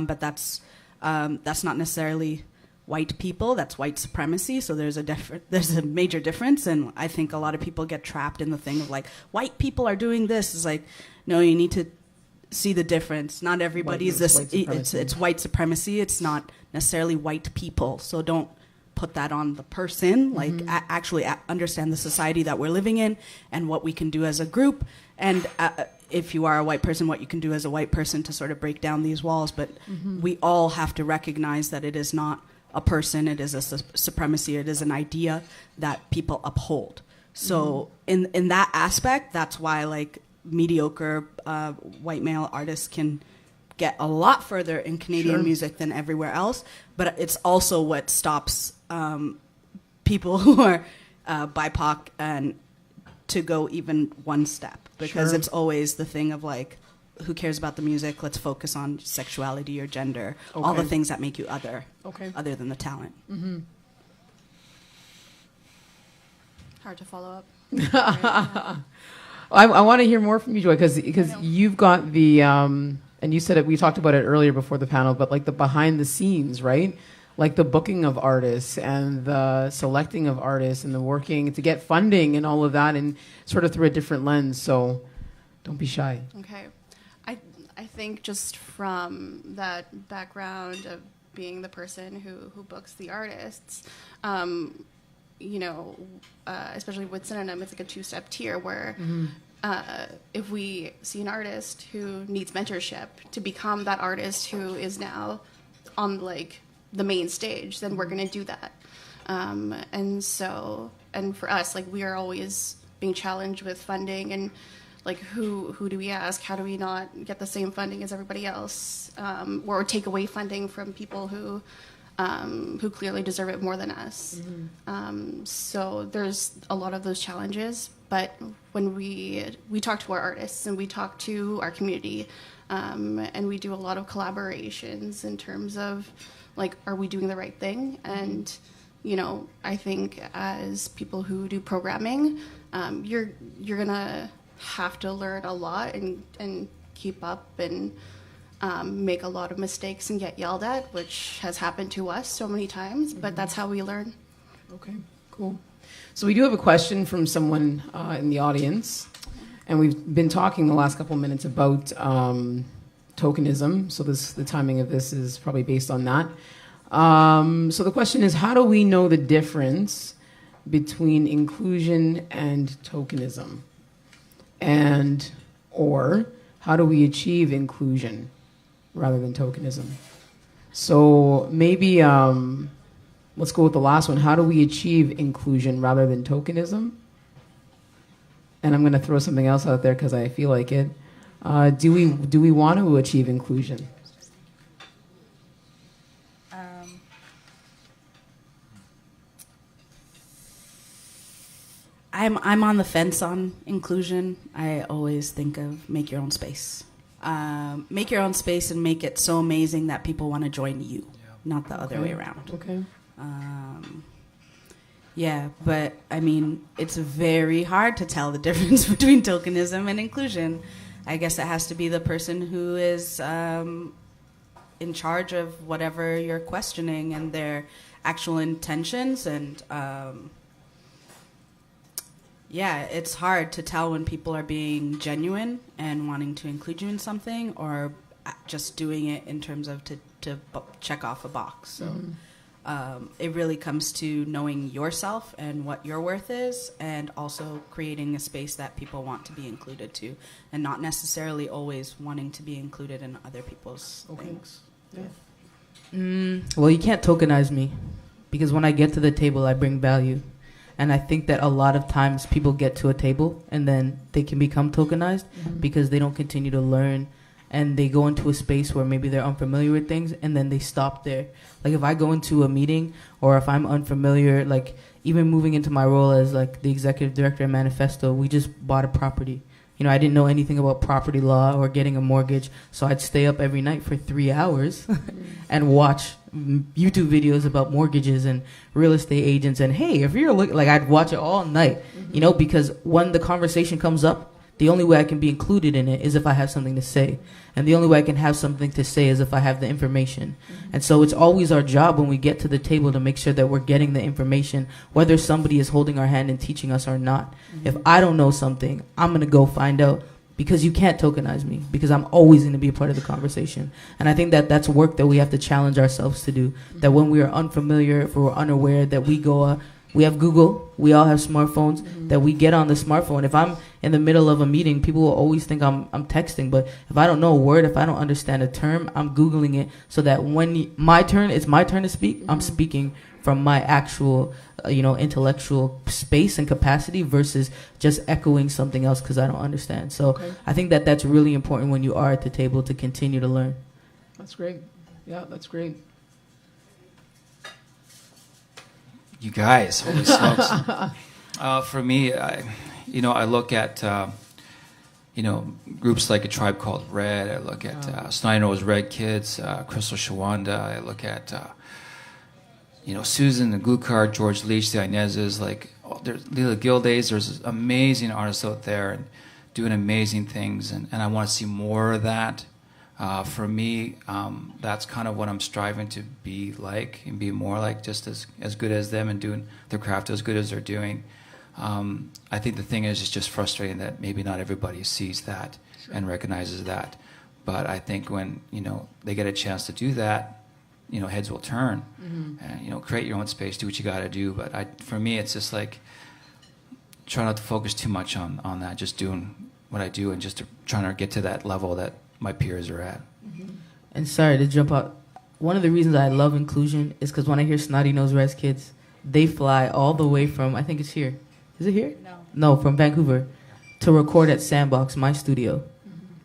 But that's not necessarily white people, that's white supremacy. So there's a major difference, and I think a lot of people get trapped in the thing of like, white people are doing this. It's like, no, you need to see the difference. Not everybody's this. It's white supremacy. It's not necessarily white people. So don't put that on the person. Like, actually understand the society that we're living in and what we can do as a group. And if you are a white person, what you can do as a white person to sort of break down these walls. But we all have to recognize that it is not a person, it is a supremacy, it is an idea that people uphold. So in that aspect, that's why like mediocre white male artists can get a lot further in Canadian music than everywhere else. But it's also what stops people who are BIPOC and to go even one step, because it's always the thing of like, who cares about the music? Let's focus on sexuality or gender, all the things that make you other than the talent. Hard to follow up. I want to hear more from you, Joy, because you've got the, and you said it, we talked about it earlier before the panel, but like the behind the scenes, right? Like the booking of artists and the selecting of artists and the working to get funding and all of that, and sort of through a different lens. So don't be shy. Okay. I think just from that background of being the person who books the artists, especially with Synonym, it's like a two-step tier where if we see an artist who needs mentorship to become that artist who is now on like the main stage, then we're going to do that. And for us, like, we are always being challenged with funding and like who do we ask? How do we not get the same funding as everybody else, or take away funding from people who clearly deserve it more than us? So there's a lot of those challenges. But when we talk to our artists and we talk to our community, and we do a lot of collaborations in terms of like, are we doing the right thing? And I think as people who do programming, you're gonna have to learn a lot and keep up and make a lot of mistakes and get yelled at, which has happened to us so many times, but that's how we learn. Okay, cool. So we do have a question from someone in the audience, and we've been talking the last couple of minutes about tokenism, so the timing of this is probably based on that. So the question is, how do we know the difference between inclusion and tokenism? And or how do we achieve inclusion rather than tokenism? So maybe let's go with the last one. How do we achieve inclusion rather than tokenism? And I'm going to throw something else out there because I feel like it. Do we want to achieve inclusion? I'm on the fence on inclusion. I always think of make your own space. Make your own space and make it so amazing that people want to join you, not the other way around. Okay. Yeah, but I mean, it's very hard to tell the difference between tokenism and inclusion. I guess it has to be the person who is in charge of whatever you're questioning and their actual intentions. And yeah, it's hard to tell when people are being genuine and wanting to include you in something, or just doing it in terms of to check off a box. So it really comes to knowing yourself and what your worth is, and also creating a space that people want to be included to, and not necessarily always wanting to be included in other people's things. Yeah. Well, you can't tokenize me, because when I get to the table, I bring value. And I think that a lot of times people get to a table and then they can become tokenized because they don't continue to learn, and they go into a space where maybe they're unfamiliar with things, and then they stop there. Like if I go into a meeting, or if I'm unfamiliar, like even moving into my role as like the executive director at Manifesto, we just bought a property. I didn't know anything about property law or getting a mortgage, so I'd stay up every night for 3 hours and watch YouTube videos about mortgages and real estate agents. And hey, if you're looking, like, I'd watch it all night, because when the conversation comes up, The only way I can be included in it is if I have something to say. And the only way I can have something to say is if I have the information. And so it's always our job when we get to the table to make sure that we're getting the information, whether somebody is holding our hand and teaching us or not. If I don't know something, I'm going to go find out, because you can't tokenize me, because I'm always going to be a part of the conversation. And I think that that's work that we have to challenge ourselves to do, that when we are unfamiliar, if we're unaware, that we go, we have Google, we all have smartphones, that we get on the smartphone. If I'm in the middle of a meeting, people will always think I'm texting, but if I don't know a word, if I don't understand a term, I'm Googling it, so that when it's my turn to speak, I'm speaking from my actual intellectual space and capacity versus just echoing something else because I don't understand. So I think that that's really important when you are at the table, to continue to learn. That's great. Yeah, that's great. You guys, holy smokes. For me, I look at, groups like A Tribe Called Red. I look at Snide Nose Red Kids, Crystal Shawanda. I look at, Susan, the Glue Card, George Leach, the Inezes, there's Lila Gildays. There's amazing artists out there and doing amazing things, and I want to see more of that. For me, that's kind of what I'm striving to be like, and be more like, just as good as them, and doing their craft as good as they're doing. I think the thing is, it's just frustrating that maybe not everybody sees that and recognizes that. But I think when they get a chance to do that, heads will turn. And create your own space, do what you got to do. But for me, it's just like try not to focus too much on that. Just doing what I do, and just trying to get to that level that my peers are at. And sorry to jump out. One of the reasons I love inclusion is because when I hear Snotty Nose Res Kids, they fly all the way from, I think it's here. Is it here? No, from Vancouver to record at Sandbox, my studio.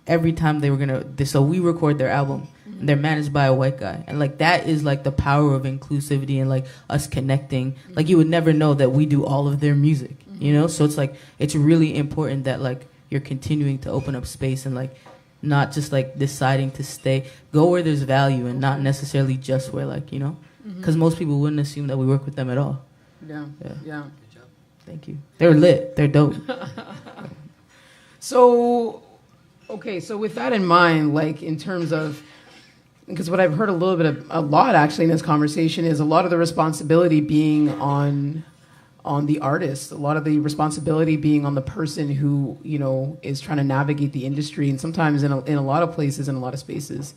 Every time they were so we record their album, and they're managed by a white guy. And that is the power of inclusivity and us connecting. You would never know that we do all of their music, So it's it's really important that you're continuing to open up space and not just deciding to stay, go where there's value and not necessarily just where because most people wouldn't assume that we work with them at all. Yeah. Good job. Thank you. They're lit. They're dope. So with that in mind, in terms of, because what I've heard a lot actually in this conversation is a lot of the responsibility being on the artist, a lot of the responsibility being on the person who, is trying to navigate the industry, and sometimes in a lot of places, in a lot of spaces,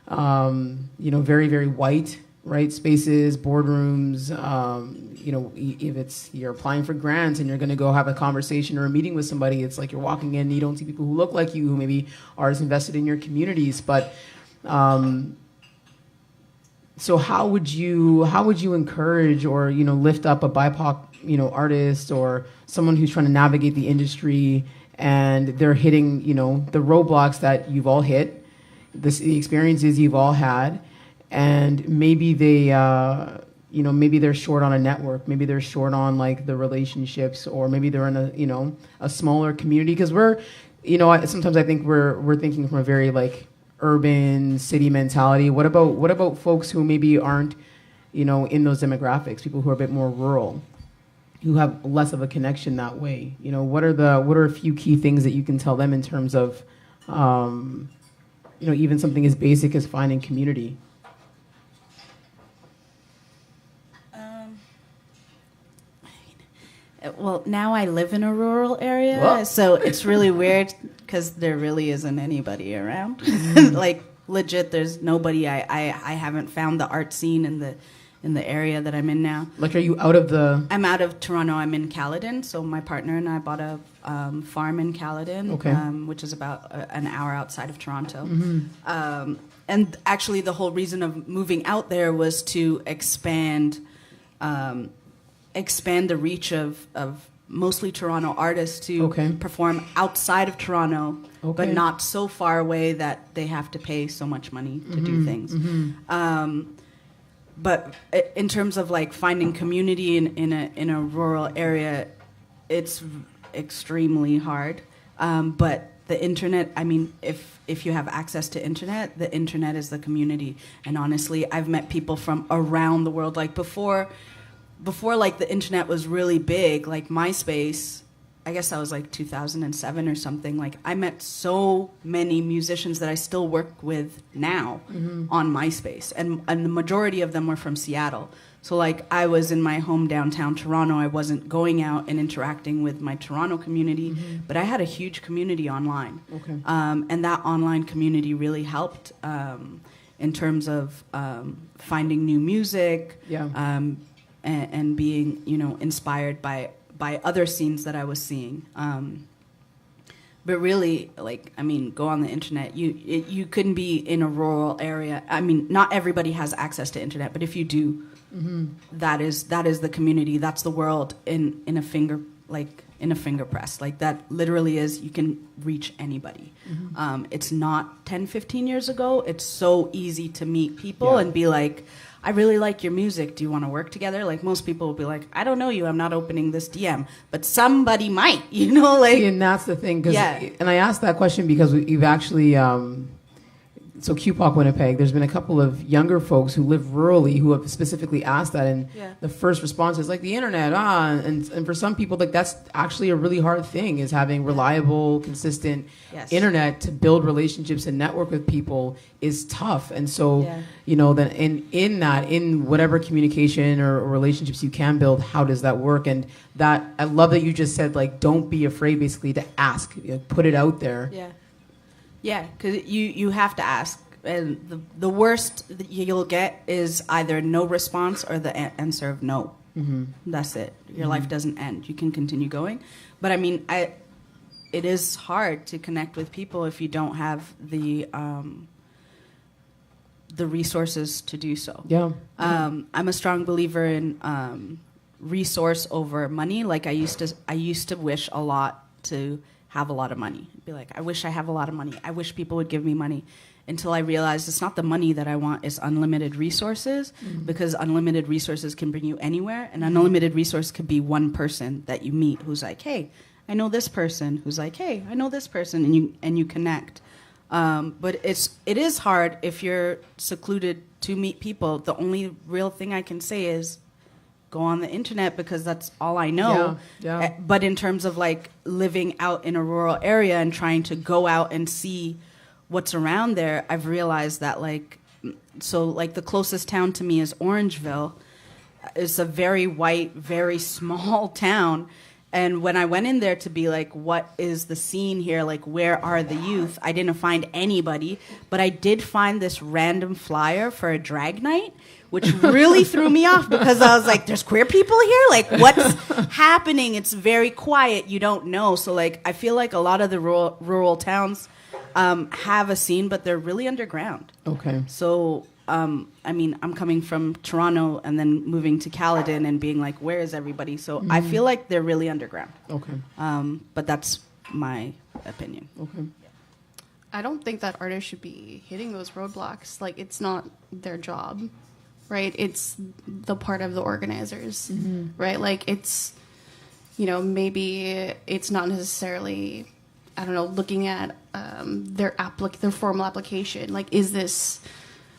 very, very white, right, spaces, boardrooms, if it's, you're applying for grants and you're going to go have a conversation or a meeting with somebody, it's you're walking in and you don't see people who look like you, who maybe are as invested in your communities, but so how would you encourage or lift up a BIPOC artist or someone who's trying to navigate the industry, and they're hitting the roadblocks that you've all hit, the experiences you've all had, and maybe they maybe they're short on a network, maybe they're short on the relationships, or maybe they're in a smaller community, because we're sometimes I think we're thinking from a very urban city mentality. What about folks who maybe aren't in those demographics, people who are a bit more rural, who have less of a connection that way? What are a few key things that you can tell them in terms of even something as basic as finding community? Well, now I live in a rural area, so it's really weird because there really isn't anybody around. Legit, there's nobody. I haven't found the art scene in the area that I'm in now. Are you out of the... I'm out of Toronto. I'm in Caledon, so my partner and I bought a farm in Caledon, which is about an hour outside of Toronto. And actually, the whole reason of moving out there was to expand the reach of mostly Toronto artists to perform outside of Toronto, but not so far away that they have to pay so much money to do things. But in terms of finding community in a rural area, it's extremely hard. But the internet, if you have access to internet, the internet is the community. And honestly, I've met people from around the world. Before the internet was really big, MySpace, I guess that was like 2007 or something. Like I met so many musicians that I still work with now on MySpace, and the majority of them were from Seattle. So like I was in my home downtown Toronto. I wasn't going out and interacting with my Toronto community, but I had a huge community online. Okay. And that online community really helped in terms of finding new music, and being, you know, inspired by other scenes that I was seeing. But really, like, I mean, go on the internet. You couldn't be in a rural area. I mean, not everybody has access to internet, but if you do, that is the community. That's the world in a finger press. Like that literally is, you can reach anybody. It's not 10, 15 years ago. It's so easy to meet people and be like, I really like your music. Do you want to work together? Like most people will be like, I don't know you. I'm not opening this DM, but somebody might, you know, like. See, and that's the thing. And I asked that question because we've actually, so QPOC Winnipeg, there's been a couple of younger folks who live rurally who have specifically asked that, and the first response is like the internet, and for some people, like that's actually a really hard thing, is having reliable, consistent internet to build relationships and network with people is tough. And so, you know, then in whatever communication or relationships you can build, how does that work? And that, I love that you just said, like, don't be afraid basically to ask, you know, put it out there. Yeah, because you have to ask. And the worst that you'll get is either no response or the answer of no. That's it. Your life doesn't end. You can continue going. But I mean, it is hard to connect with people if you don't have the resources to do so. I'm a strong believer in resource over money. Like I used to wish a lot to have a lot of money. Be like, I wish I have a lot of money. I wish people would give me money. Until I realized it's not the money that I want, it's unlimited resources, because unlimited resources can bring you anywhere, and unlimited resource could be one person that you meet who's like, hey, I know this person, who's like, hey, I know this person, and you connect. But it is hard if you're secluded to meet people. The only real thing I can say is go on the internet, because that's all I know. But in terms of like living out in a rural area and trying to go out and see what's around there, I've realized that like the closest town to me is Orangeville. It's a very white, very small town. And when I went in there to be like, what is the scene here? Like, where are the youth? I didn't find anybody, but I did find this random flyer for a drag night, which really threw me off, because I was like, there's queer people here? Like, what's happening? It's very quiet. You don't know. So like, I feel like a lot of the rural towns have a scene, but they're really underground. Okay. So, I mean, I'm coming from Toronto and then moving to Caledon and being like, where is everybody? So I feel like they're really underground. Okay. But that's my opinion. Okay. I don't think that artists should be hitting those roadblocks. Like, it's not their job, right? It's the part of the organizers, right? Like, it's, you know, maybe it's not necessarily, I don't know, looking at their formal application. Like, is this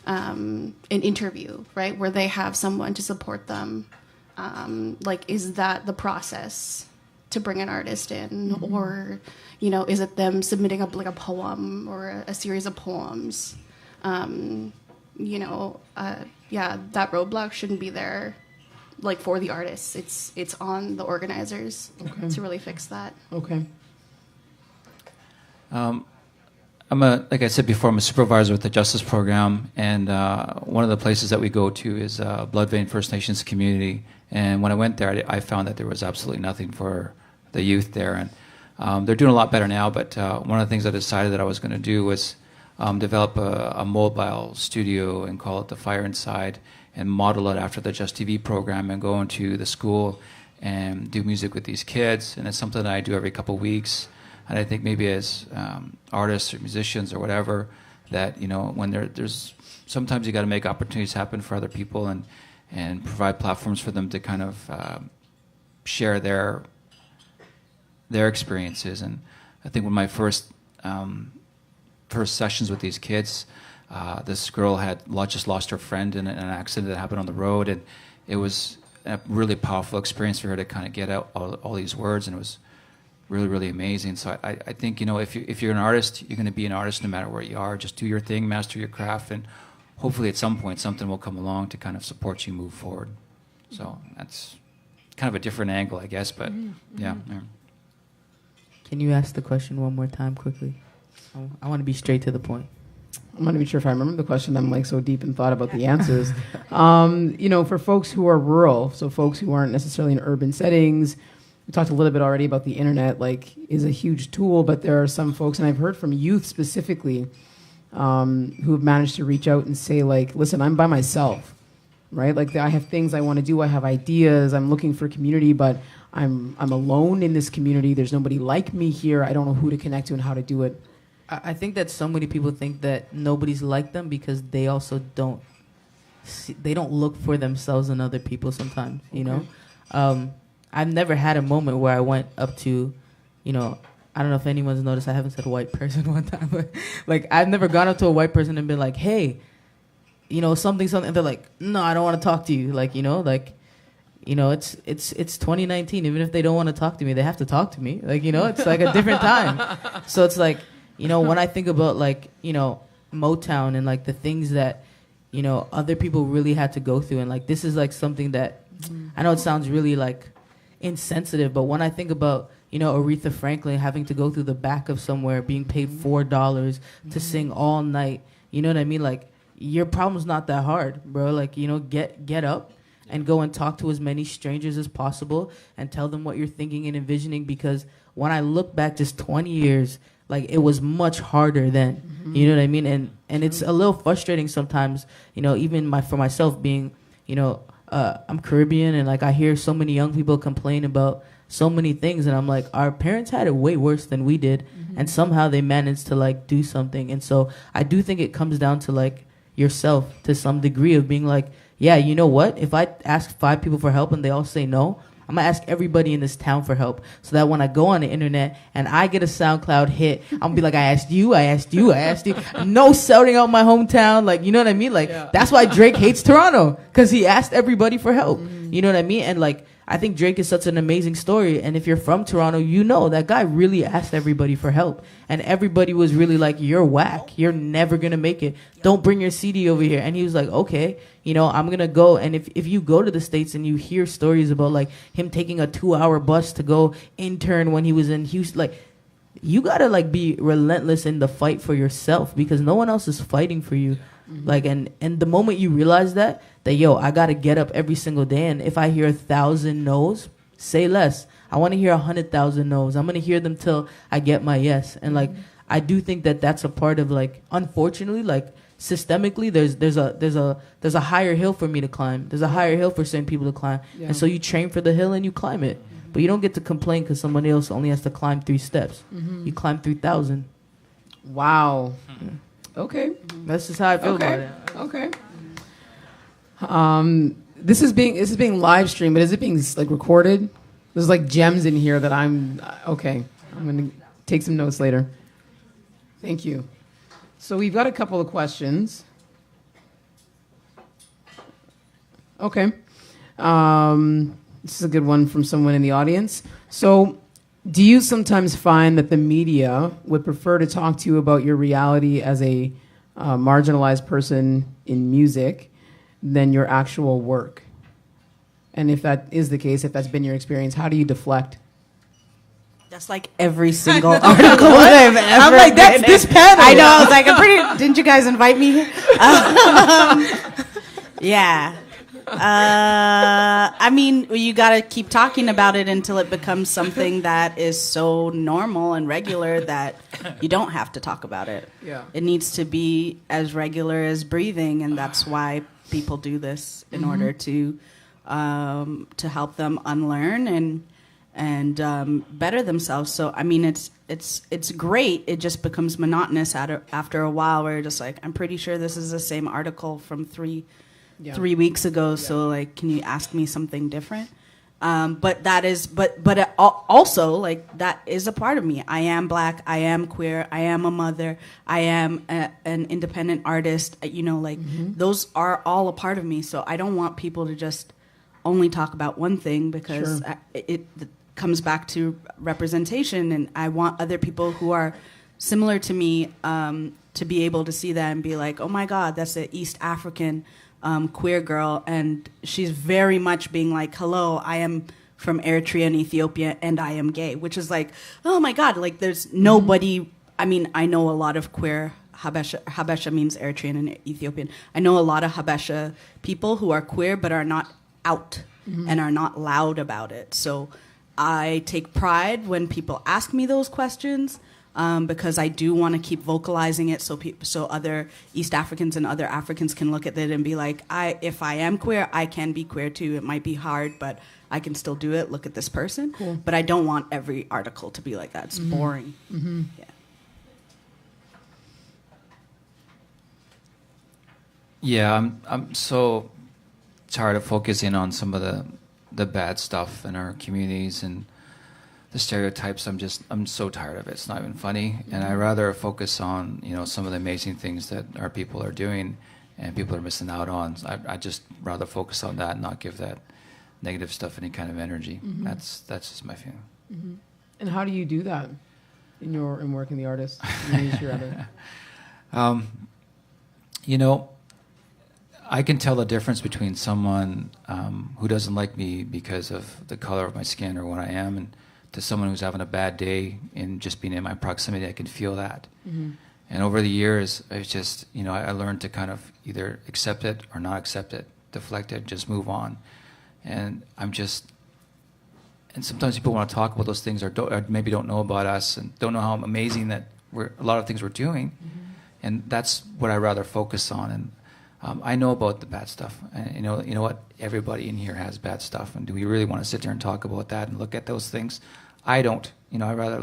an interview, right, where they have someone to support them? Like, is that the process to bring an artist in? Or, you know, is it them submitting a poem or a series of poems? You know, that roadblock shouldn't be there, like, for the artists. It's on the organizers to really fix that. Okay. Like I said before, I'm a supervisor with the Justice Program, and one of the places that we go to is Blood Vein First Nations community. And when I went there, I found that there was absolutely nothing for the youth there. And they're doing a lot better now, but one of the things I decided that I was going to do was develop a mobile studio and call it The Fire Inside, and model it after the Just TV program, and go into the school and do music with these kids. And it's something that I do every couple of weeks. And I think maybe as artists or musicians or whatever, that, you know, when there's sometimes you got to make opportunities happen for other people, and provide platforms for them to kind of share their experiences. And I think when my first sessions with these kids, this girl had just lost her friend in an accident that happened on the road, and it was a really powerful experience for her to kind of get out all these words, and it was really, really amazing. So I think, you know, if you're an artist, you're going to be an artist no matter where you are. Just do your thing, master your craft, and hopefully at some point something will come along to kind of support you move forward. So that's kind of a different angle, I guess, but yeah. Can you ask the question one more time quickly? I want to be straight to the point. I'm not even sure if I remember the question. I'm like so deep in thought about the answers. You know, for folks who are rural, so folks who aren't necessarily in urban settings, we talked a little bit already about the internet, like, is a huge tool, but there are some folks, and I've heard from youth specifically, who have managed to reach out and say, like, listen, I'm by myself, right? Like, I have things I want to do, I have ideas, I'm looking for community, but I'm alone in this community. There's nobody like me here. I don't know who to connect to and how to do it. I think that so many people think that nobody's like them because they also don't look for themselves in other people sometimes, you know? I've never had a moment where I went up to, you know, I don't know if anyone's noticed, I haven't said white person one time, but like I've never gone up to a white person and been like, hey, you know, something, and they're like, no, I don't want to talk to you. Like, you know, it's 2019. Even if they don't want to talk to me, they have to talk to me. Like, you know, it's like a different time. So it's like, you know, when I think about like, you know, Motown and like the things that, you know, other people really had to go through. And like, this is like something that I know it sounds really like insensitive, but when I think about, you know, Aretha Franklin having to go through the back of somewhere, being paid $4 to sing all night, you know what I mean? Like, your problem's not that hard, bro. Like, you know, get up and go and talk to as many strangers as possible and tell them what you're thinking and envisioning, because when I look back just 20 years, like, it was much harder then. You know what I mean? And it's a little frustrating sometimes, you know, even for myself being, you know, I'm Caribbean, and like I hear so many young people complain about so many things, and I'm like, our parents had it way worse than we did, and somehow they managed to like do something. And so I do think it comes down to like yourself to some degree of being like, yeah, you know what? If I ask 5 people for help and they all say no, I'm going to ask everybody in this town for help, so that when I go on the internet and I get a SoundCloud hit, I'm going to be like, I asked you. No shouting out my hometown. Like, you know what I mean? Like, that's why Drake hates Toronto, because he asked everybody for help. You know what I mean? And like, I think Drake is such an amazing story. And if you're from Toronto, you know that guy really asked everybody for help. And everybody was really like, you're whack. You're never going to make it. Don't bring your CD over here. And he was like, okay, you know, I'm going to go. And if you go to the States and you hear stories about like him taking a 2-hour bus to go intern when he was in Houston, like, you got to like be relentless in the fight for yourself, because no one else is fighting for you. Like, and the moment you realize that yo, I got to get up every single day, and if I hear 1,000 no's, say less. I want to hear 100,000 no's. I'm going to hear them till I get my yes. And like, I do think that that's a part of like, unfortunately, like systemically, there's a higher hill for me to climb. There's a higher hill for certain people to climb. And so you train for the hill and you climb it. But you don't get to complain because someone else only has to climb 3 steps. You climb 3,000. Wow. Okay. That's just how I feel about it. Okay. This is being live streamed, but is it being like recorded? There's like gems in here that I'm going to take some notes later. Thank you. So we've got a couple of questions. Okay. This is a good one from someone in the audience. So, do you sometimes find that the media would prefer to talk to you about your reality as a marginalized person in music than your actual work? And if that is the case, if that's been your experience, how do you deflect? That's like every single article that I've ever I'm like, that's this panel. I know. I was like, didn't you guys invite me here? Yeah. I mean, you got to keep talking about it until it becomes something that is so normal and regular that you don't have to talk about it. Yeah. It needs to be as regular as breathing, and that's why people do this in order to help them unlearn and better themselves. So I mean, it's great. It just becomes monotonous after a while, where you're just like, I'm pretty sure this is the same article from 3 weeks ago. So like, can you ask me something different? But also like, that is a part of me. I am Black. I am queer. I am a mother. I am an independent artist. You know, like those are all a part of me. So I don't want people to just only talk about one thing, because comes back to representation, and I want other people who are similar to me to be able to see that and be like, oh my God, that's an East African queer girl, and she's very much being like, hello, I am from Eritrea and Ethiopia, and I am gay, which is like, oh my God, like there's nobody, I mean, I know a lot of queer Habesha means Eritrean and Ethiopian. I know a lot of Habesha people who are queer but are not out and are not loud about it. So I take pride when people ask me those questions because I do want to keep vocalizing it so other East Africans and other Africans can look at it and be like, if I am queer, I can be queer too. It might be hard, but I can still do it. Look at this person. Cool. But I don't want every article to be like that. It's boring. Yeah. Yeah, I'm so tired of focusing on some of the bad stuff in our communities and the stereotypes. I'm so tired of it. It's not even funny, and I rather focus on some of the amazing things that our people are doing and people are missing out on. I just rather focus on that and not give that negative stuff any kind of energy. That's just my feeling. And how do you do that in working the artist? I can tell the difference between someone who doesn't like me because of the color of my skin or what I am, and to someone who's having a bad day and just being in my proximity. I can feel that. And over the years, I just, I learned to kind of either accept it or not accept it, deflect it, just move on. And and sometimes people want to talk about those things or maybe don't know about us and don't know how amazing that a lot of things we're doing. And that's what I rather focus on. And I know about the bad stuff. And you know what? Everybody in here has bad stuff. And do we really want to sit there and talk about that and look at those things? I don't. I rather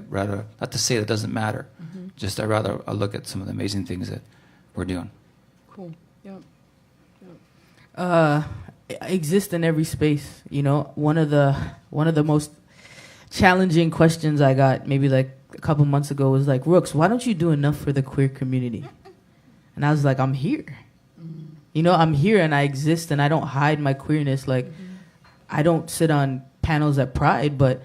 rather not to say that it doesn't matter. Just I rather look at some of the amazing things that we're doing. Cool. Yep. Exist in every space. One of the most challenging questions I got maybe like a couple months ago was like, rookz, why don't you do enough for the queer community? And I was like, I'm here. I'm here and I exist and I don't hide my queerness. Like, I don't sit on panels at Pride, but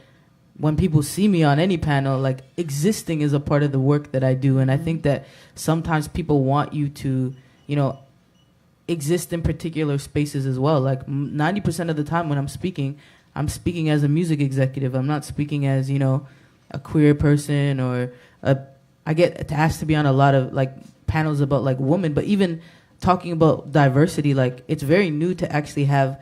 when people see me on any panel, like, existing is a part of the work that I do. And I think that sometimes people want you to, exist in particular spaces as well. Like 90% of the time when I'm speaking as a music executive. I'm not speaking as, a queer person or I get asked to be on a lot of like panels about like women, but even talking about diversity, like it's very new to actually have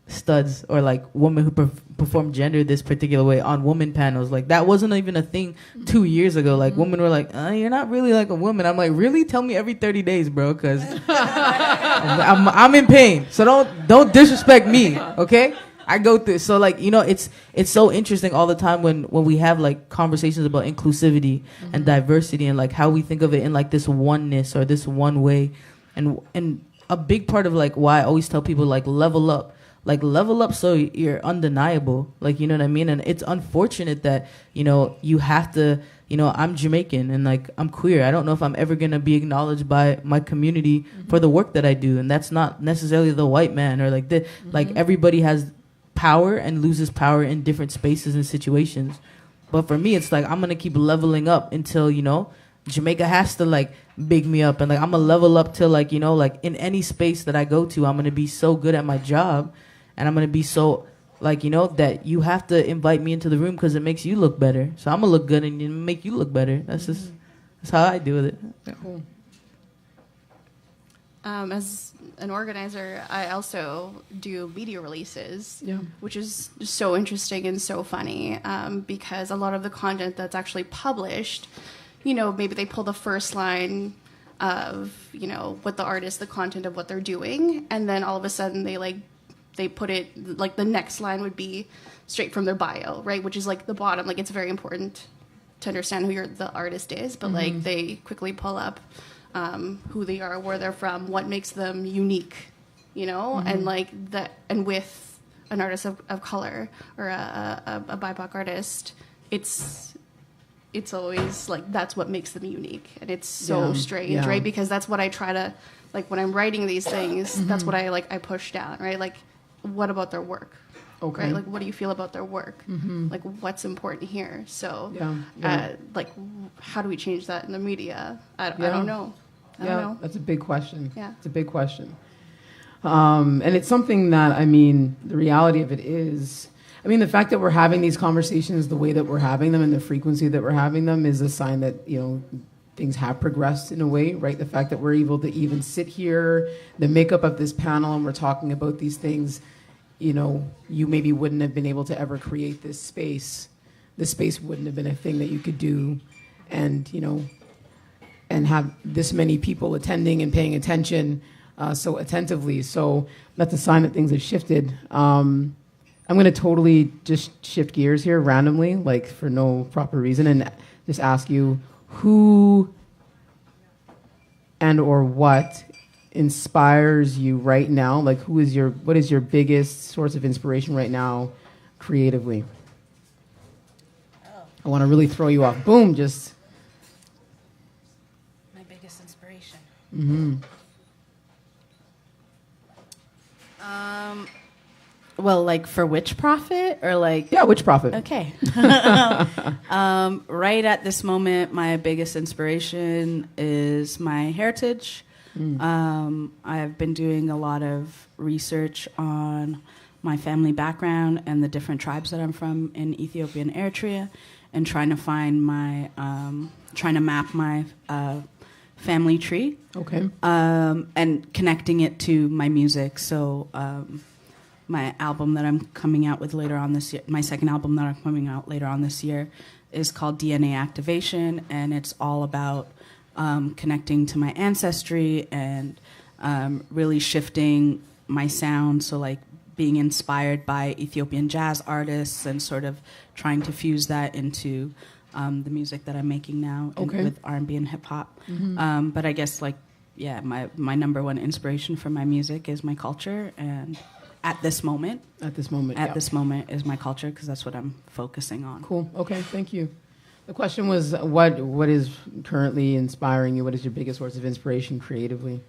studs or like women who perform gender this particular way on woman panels. Like that wasn't even a thing 2 years ago. Like women were like, you're not really like a woman. I'm like, really? Tell me every 30 days, bro, because I'm in pain. So don't disrespect me, okay? I go through. So like, it's so interesting all the time when we have like conversations about inclusivity and diversity and like how we think of it in like this oneness or this one way. And a big part of like why I always tell people like level up. Like level up so you're undeniable. Like, you know what I mean? And it's unfortunate that, you have to, I'm Jamaican and like I'm queer. I don't know if I'm ever going to be acknowledged by my community for the work that I do. And that's not necessarily the white man or like like everybody has power and loses power in different spaces and situations. But for me, it's like I'm going to keep leveling up until, Jamaica has to like big me up. And like I'm going to level up till like, like in any space that I go to, I'm going to be so good at my job. And I'm going to be so, like, that you have to invite me into the room because it makes you look better. So I'm going to look good and make you look better. That's how I do with it. Yeah. Cool. As an organizer, I also do media releases, which is just so interesting and so funny because a lot of the content that's actually published, maybe they pull the first line of, what the artist, the content of what they're doing, and then all of a sudden they put it, like the next line would be straight from their bio, right? Which is like the bottom. Like it's very important to understand who the artist is, but like they quickly pull up who they are, where they're from, what makes them unique, and like that. And with an artist of color or a BIPOC artist, it's always like that's what makes them unique, and it's so strange, right? Because that's what I try to like when I'm writing these things. That's what I push down, right? Like, what about their work? Okay. right? Like, what do you feel about their work? Like, what's important here? So, like, how do we change that in the media? I don't know. I don't know. That's a big question. Yeah. It's a big question. And it's something that, I mean, the reality of it is, I mean, the fact that we're having these conversations the way that we're having them and the frequency that we're having them is a sign that, you know, things have progressed in a way, right? The fact that we're able to even sit here, the makeup of this panel, and we're talking about these things, you know, you maybe wouldn't have been able to ever create this space. This space wouldn't have been a thing that you could do and, you know, and have this many people attending and paying attention so attentively. So that's a sign that things have shifted. I'm going to totally just shift gears here randomly, like for no proper reason, and just ask you who and or what inspires you right now? Like, what is your biggest source of inspiration right now creatively? I want to really throw you off. Boom, just... My biggest inspiration. Well, like for which prophet or like... Yeah, which prophet? Okay. Right at this moment, my biggest inspiration is my heritage. I've been doing a lot of research on my family background and the different tribes that I'm from in Ethiopia and Eritrea, and trying to find my, trying to map my family tree. Okay. And connecting it to my music. So my album that I'm coming out with later on this year, my second album that I'm coming out later on this year, is called DNA Activation, and it's all about connecting to my ancestry and really shifting my sound. So like being inspired by Ethiopian jazz artists and sort of trying to fuse that into the music that I'm making now with R&B and hip hop. But I guess like, yeah, my number one inspiration for my music is my culture, and at this moment is my culture, because that's what I'm focusing on. Cool. Okay, thank you. The question was, what is currently inspiring you? What is your biggest source of inspiration creatively?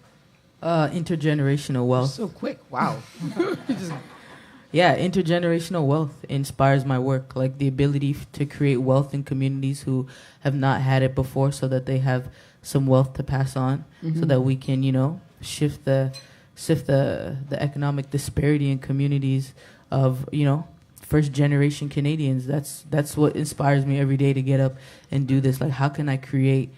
Intergenerational wealth. So quick. Wow. Yeah, intergenerational wealth inspires my work. Like the ability to create wealth in communities who have not had it before, so that they have some wealth to pass on, so that we can, you know, shift the economic disparity in communities of, you know, first generation Canadians. That's what inspires me every day to get up and do this. Like, how can I create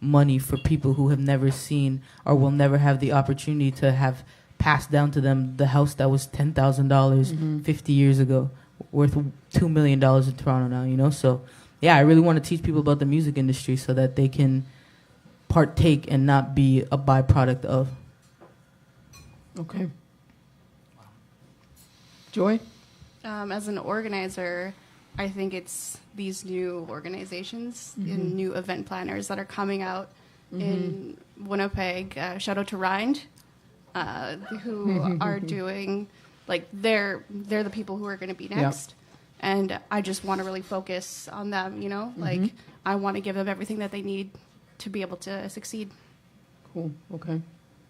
money for people who have never seen or will never have the opportunity to have passed down to them the house that was $10,000 50 years ago, worth $2 million in Toronto now, you know? So yeah, I really want to teach people about the music industry so that they can partake and not be a byproduct of. Okay. Joy? As an organizer, I think it's these new organizations and new event planners that are coming out in Winnipeg. Shout out to Rind, who are doing, like, they're the people who are going to be next. And I just want to really focus on them, you know? Like, I want to give them everything that they need to be able to succeed. Cool. Okay.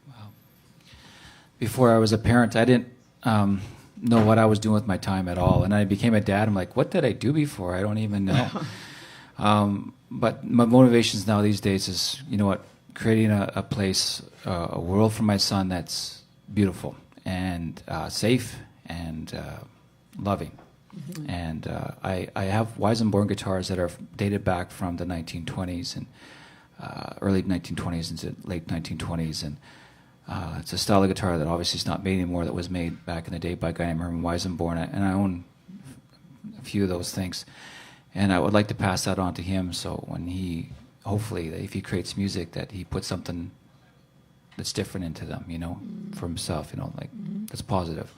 Wow. Before I was a parent, I didn't know what I was doing with my time at all. And I became a dad. I'm like, what did I do before? I don't even know. But my motivations now these days is, you know what, creating a place, a world for my son that's beautiful and safe and loving. And I have Weizenborn guitars that are dated back from the 1920s and early 1920s into late 1920s. And it's a style of guitar that obviously is not made anymore, that was made back in the day by a guy named Herman Weizenborn, and I own a few of those things. And I would like to pass that on to him, so when he, hopefully, if he creates music, that he puts something that's different into them, you know, for himself, you know, like, that's positive.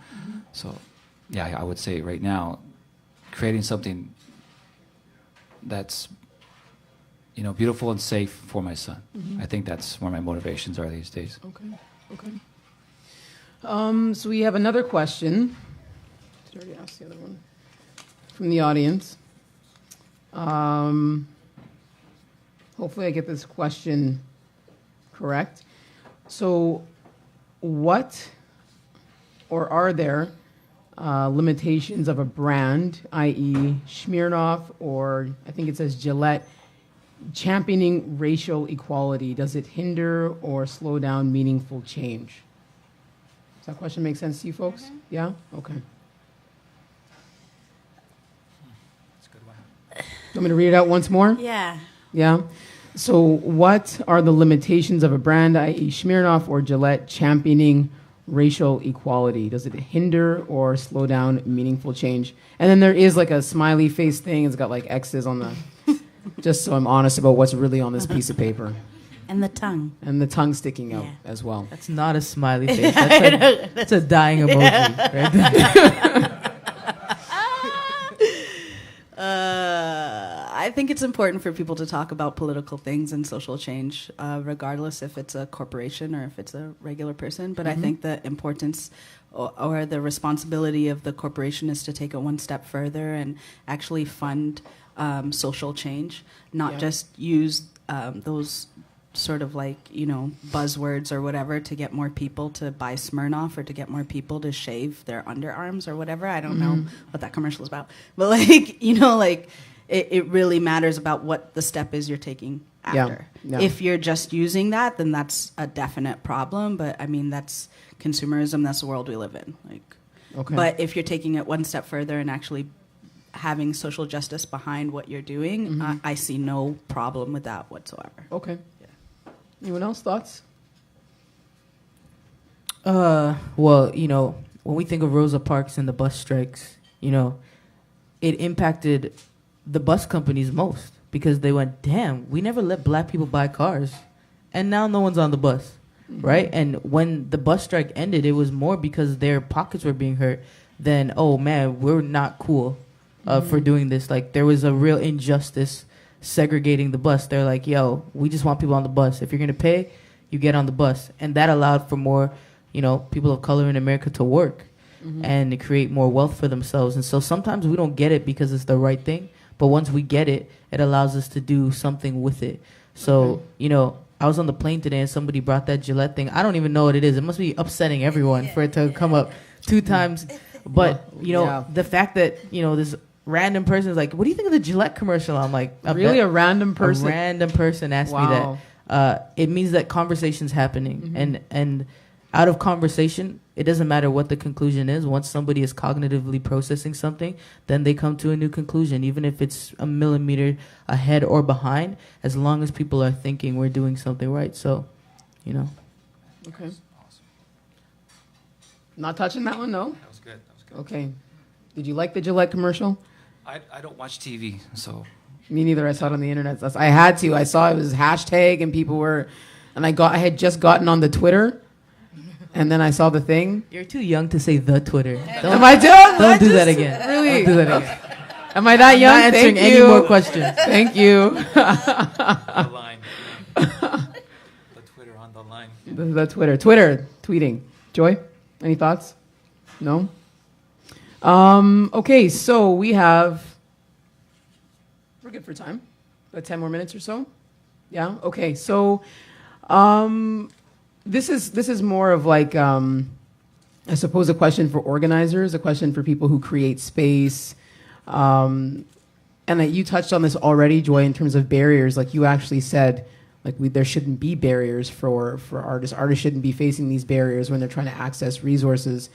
So, yeah, I would say right now, creating something that's, you know, beautiful and safe for my son. I think that's where my motivations are these days. Okay. So we have another question. I already asked the other one from the audience. Hopefully I get this question correct. So what, or are there limitations of a brand, i.e. Smirnoff, or I think it says Gillette, championing racial equality? Does it hinder or slow down meaningful change? Does that question make sense to you folks? Mm-hmm. Yeah? Okay. That's a good one. Want me to read it out once more? Yeah. Yeah? So what are the limitations of a brand, i.e. Smirnoff or Gillette, championing racial equality? Does it hinder or slow down meaningful change? And then there is like a smiley face thing. It's got like X's on the, just so I'm honest about what's really on this piece of paper. And the tongue. And the tongue sticking out Yeah. as well. That's not a smiley face. That's a dying emoji right there. I think it's important for people to talk about political things and social change, regardless if it's a corporation or if it's a regular person. But I think the importance or the responsibility of the corporation is to take it one step further and actually fund social change, not just use those sort of like, buzzwords or whatever to get more people to buy Smirnoff or to get more people to shave their underarms or whatever. I don't know what that commercial is about. But it really matters about what the step is you're taking after. Yeah. If you're just using that, then that's a definite problem. But I mean, that's consumerism. That's the world we live in. Okay. But if you're taking it one step further and actually having social justice behind what you're doing, I see no problem with that whatsoever. Okay. Anyone else? Thoughts? Well, when we think of Rosa Parks and the bus strikes, it impacted the bus companies most because they went, damn, we never let black people buy cars. And now no one's on the bus, right? And when the bus strike ended, it was more because their pockets were being hurt than, oh, man, we're not cool for doing this. Like, there was a real injustice segregating the bus. They're like, yo, we just want people on the bus. If you're going to pay, you get on the bus. And that allowed for more, people of color in America to work and to create more wealth for themselves. And so sometimes we don't get it because it's the right thing. But once we get it, it allows us to do something with it. So, I was on the plane today and somebody brought that Gillette thing. I don't even know what it is. It must be upsetting everyone for it to come up 2 times. But, the fact that, this random person is like, what do you think of the Gillette commercial? I'm like, really, a random person? A random person asked me that. It means that conversation's happening. And out of conversation, it doesn't matter what the conclusion is. Once somebody is cognitively processing something, then they come to a new conclusion, even if it's a millimeter ahead or behind. As long as people are thinking, we're doing something right. So, Okay. Awesome. Not touching that one, no? That was good. Okay. Did you like the Gillette commercial? I don't watch TV, so. Me neither. I saw it on the internet. I had to. I saw it was hashtag and people were, and I had just gotten on the Twitter, and then I saw the thing. You're too young to say the Twitter. Am I doing? Don't do that again. Really? Don't do that again. Am I that young? I'm not answering Thank any you. more questions. Thank you. The line. The Twitter on the line. The Twitter, tweeting. Joy, any thoughts? No? Okay, so we're good for time. About 10 more minutes or so. Yeah. Okay. So, this is more of like, I suppose, a question for organizers, a question for people who create space. And you touched on this already, Joy, in terms of barriers. Like you actually said, there shouldn't be barriers for artists. Artists shouldn't be facing these barriers when they're trying to access resources.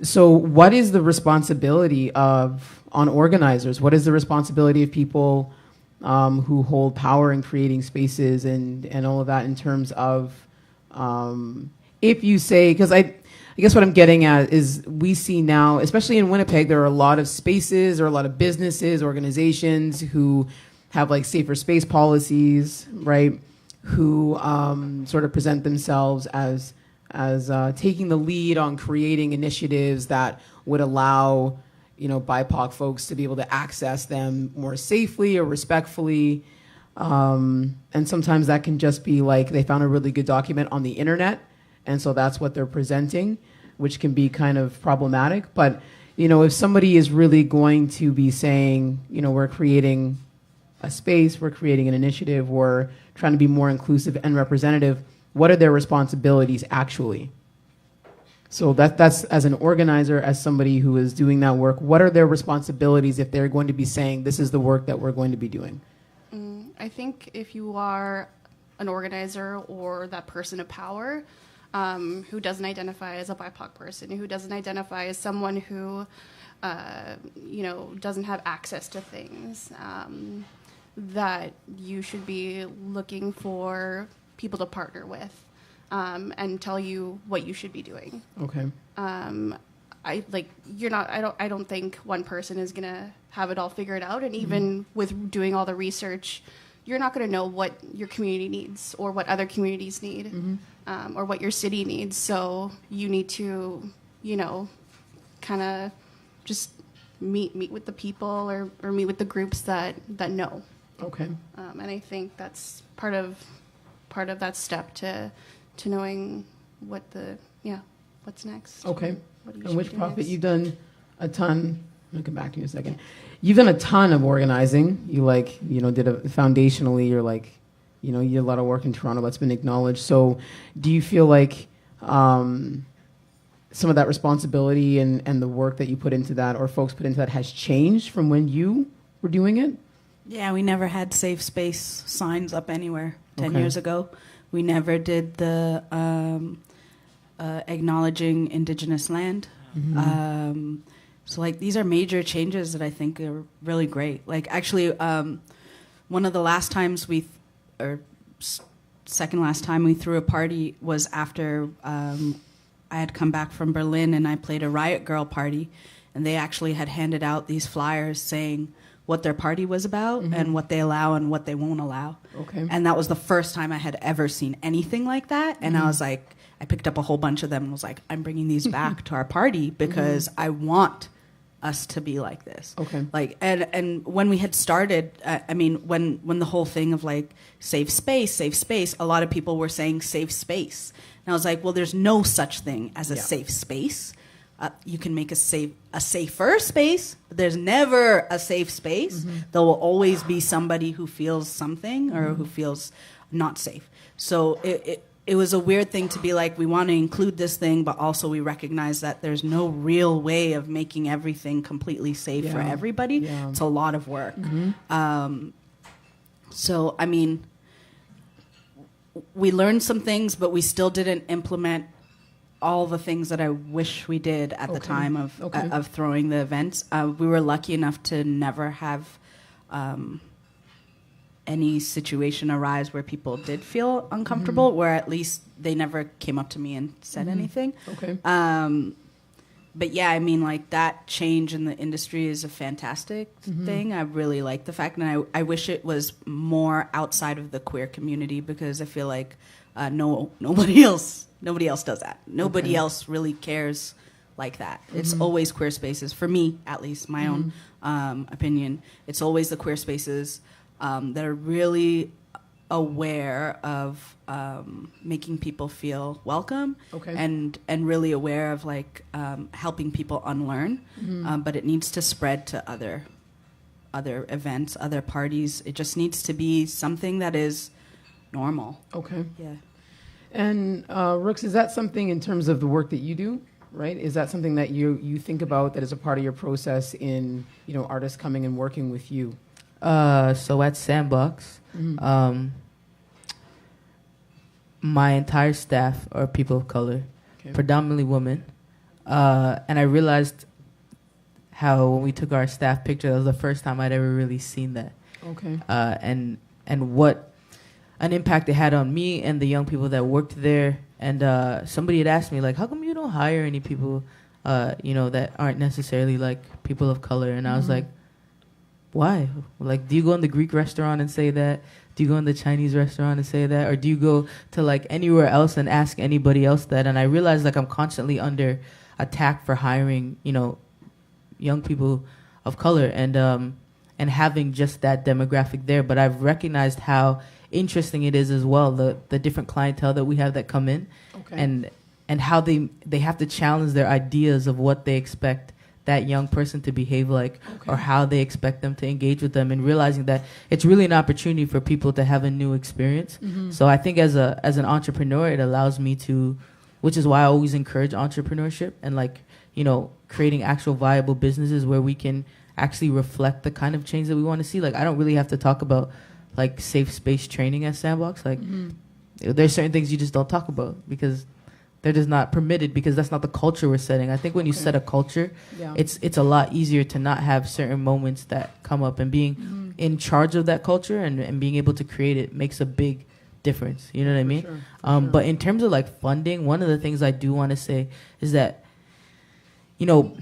So what is the responsibility on organizers? What is the responsibility of people who hold power in creating spaces and all of that in terms of, if you say, because I guess what I'm getting at is we see now, especially in Winnipeg, there are a lot of spaces or a lot of businesses, organizations who have like safer space policies, right? Who sort of present themselves as taking the lead on creating initiatives that would allow, BIPOC folks to be able to access them more safely or respectfully. And sometimes that can just be like they found a really good document on the internet, and so that's what they're presenting, which can be kind of problematic. But, if somebody is really going to be saying, we're creating a space, we're creating an initiative, we're trying to be more inclusive and representative, what are their responsibilities actually? So that's as an organizer, as somebody who is doing that work, what are their responsibilities if they're going to be saying, this is the work that we're going to be doing? I think if you are an organizer or that person of power who doesn't identify as a BIPOC person, who doesn't identify as someone who, doesn't have access to things, that you should be looking for people to partner with and tell you what you should be doing. Okay. I don't think one person is gonna have it all figured out, and even with doing all the research, you're not gonna know what your community needs or what other communities need, or what your city needs. So you need to, kind of just meet with the people or meet with the groups that know. Okay. And I think that's part of that step to knowing what's next. Okay. What you And should which do prophet, next. you've done a ton. I'll come back to you in a second. You've done a ton of organizing. You foundationally, you're you did a lot of work in Toronto that's been acknowledged. So do you feel like some of that responsibility and the work that you put into that, or folks put into that, has changed from when you were doing it? Yeah, we never had safe space signs up anywhere 10 Okay. years ago. We never did the acknowledging Indigenous land. So these are major changes that I think are really great. Actually, one of the last times second last time we threw a party was after I had come back from Berlin and I played a Riot Girl party, and they actually had handed out these flyers saying what their party was about and what they allow and what they won't allow. Okay. And that was the first time I had ever seen anything like that. And I was like, I picked up a whole bunch of them and was like, I'm bringing these back to our party because I want us to be like this. Okay. And when we had started, when the whole thing of safe space, a lot of people were saying safe space. And I was like, well, there's no such thing as a safe space. You can make a safer space, but there's never a safe space. There will always be somebody who feels something or who feels not safe. So it was a weird thing to be like, we want to include this thing, but also we recognize that there's no real way of making everything completely safe for everybody. Yeah. It's a lot of work. We learned some things, but we still didn't implement all the things that I wish we did at the time of throwing the events. We were lucky enough to never have any situation arise where people did feel uncomfortable, where at least they never came up to me and said anything. Okay. But yeah, that change in the industry is a fantastic thing. I really like the fact, and I wish it was more outside of the queer community, because I feel like nobody else does that. Nobody else really cares like that. It's always queer spaces, for me at least, my own opinion. It's always the queer spaces that are really aware of making people feel welcome, and really aware of helping people unlearn. But it needs to spread to other events, other parties. It just needs to be something that is normal. Okay. Yeah. And rookz, is that something in terms of the work that you do, right? Is that something that you think about that is a part of your process in artists coming and working with you? So at Sandbox, my entire staff are people of color, predominantly women. And I realized how when we took our staff picture, that was the first time I'd ever really seen that. Okay. And what an impact it had on me and the young people that worked there. And somebody had asked me, how come you don't hire any people, that aren't necessarily people of color? And I was like, why? Do you go in the Greek restaurant and say that? Do you go in the Chinese restaurant and say that? Or do you go to anywhere else and ask anybody else that? And I realized I'm constantly under attack for hiring, young people of color and having just that demographic there. But I've recognized how interesting it is as well, the different clientele that we have that come in, and how they have to challenge their ideas of what they expect that young person to behave like, or how they expect them to engage with them, and realizing that it's really an opportunity for people to have a new experience. So I think as an entrepreneur, it allows me to which is why I always encourage entrepreneurship and like, you know, creating actual viable businesses where we can actually reflect the kind of change that we want to see. Like, I don't really have to talk about like safe space training at Sandbox. Like, there's certain things you just don't talk about because they're just not permitted, because that's not the culture we're setting. I think when you set a culture, it's a lot easier to not have certain moments that come up, and being in charge of that culture and being able to create it makes a big difference. You know what I mean? Sure. But in terms of like funding, one of the things I do want to say is that, you know,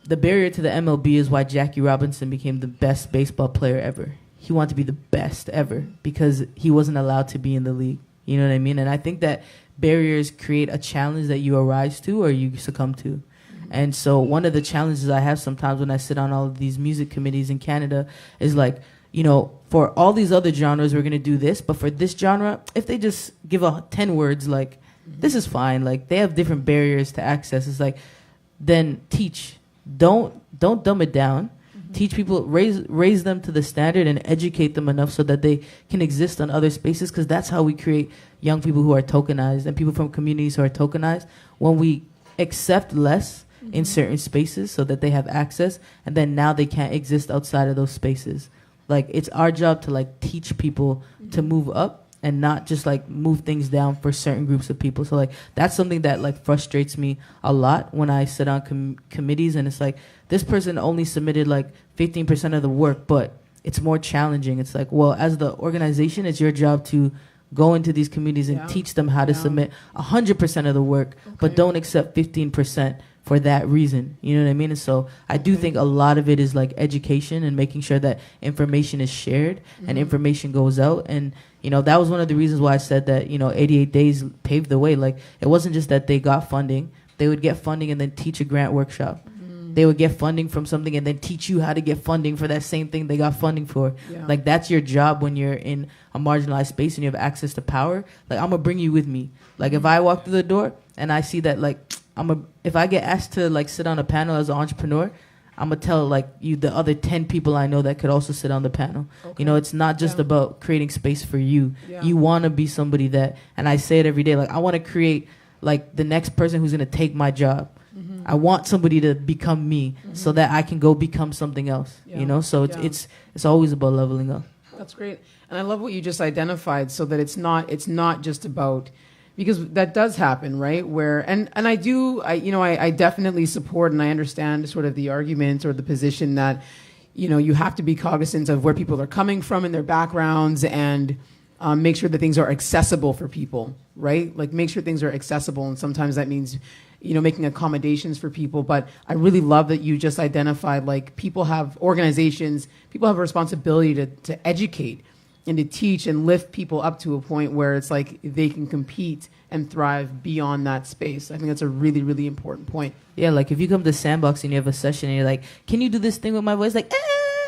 the barrier to the MLB is why Jackie Robinson became the best baseball player ever. He wanted to be the best ever because he wasn't allowed to be in the league. You know what I mean? And I think that barriers create a challenge that you arise to or you succumb to. And so one of the challenges I have sometimes when I sit on all of these music committees in Canada is like, you know, for all these other genres, we're going to do this. But for this genre, if they just give 10 words, like, this is fine. Like, they have different barriers to access. It's like, then teach. Don't dumb it down. Teach people, raise them to the standard and educate them enough so that they can exist on other spaces, because that's how we create young people who are tokenized and people from communities who are tokenized. When we accept less in certain spaces so that they have access, and then now they can't exist outside of those spaces. Like, it's our job to like teach people to move up and not just like move things down for certain groups of people. So like that's something that like frustrates me a lot when I sit on committees, and it's like, this person only submitted like 15% of the work, but it's more challenging. It's like, well, as the organization, it's your job to go into these communities and teach them how to submit 100% of the work, but don't accept 15% for that reason. You know what I mean? And so I do think a lot of it is like education and making sure that information is shared and information goes out. And, you know, that was one of the reasons why I said that, you know, 88 Days paved the way. Like, it wasn't just that they got funding. They would get funding and then teach a grant workshop. They would get funding from something and then teach you how to get funding for that same thing they got funding for. Like, that's your job when you're in a marginalized space and you have access to power. Like, I'm going to bring you with me. Like, if I walk through the door and I see that, like, if I get asked to, like, sit on a panel as an entrepreneur, I'm going to tell, like, you the other 10 people I know that could also sit on the panel. You know, it's not just about creating space for you. You want to be somebody that, and I say it every day, like, I want to create, like, the next person who's going to take my job. I want somebody to become me so that I can go become something else, you know? So it's always about leveling up. That's great. And I love what you just identified, so that it's not just about, because that does happen, right? Where, and I definitely support and I understand sort of the argument or the position that, you know, you have to be cognizant of where people are coming from and their backgrounds, and make sure that things are accessible for people, right? Like, make sure things are accessible, and sometimes that means, you know, making accommodations for people. But I really love that you just identified, like, people have organizations, people have a responsibility to educate and to teach and lift people up to a point where it's like they can compete and thrive beyond that space. I think that's a really, really important point. Yeah, like, if you come to Sandbox and you have a session and you're like, can you do this thing with my voice? Like,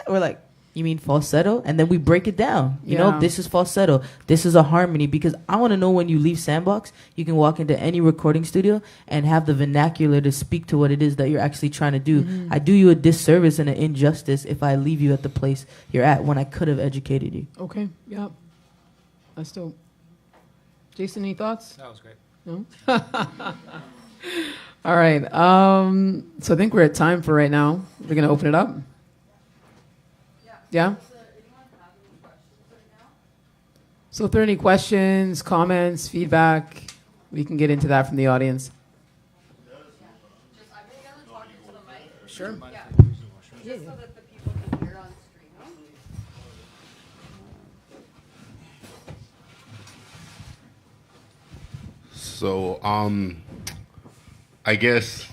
or like, you mean falsetto? And then we break it down. You know, this is falsetto. This is a harmony. Because I want to know, when you leave Sandbox, you can walk into any recording studio and have the vernacular to speak to what it is that you're actually trying to do. I do you a disservice and an injustice if I leave you at the place you're at when I could have educated you. Okay, yeah. That's dope. Jason, any thoughts? That was great. No? All right. So I think we're at time for right now. We're going to open it up. Yeah? So if there are any questions, comments, feedback, we can get into that from the audience. Sure. Yeah. Just so that the people can hear on stream. So, I guess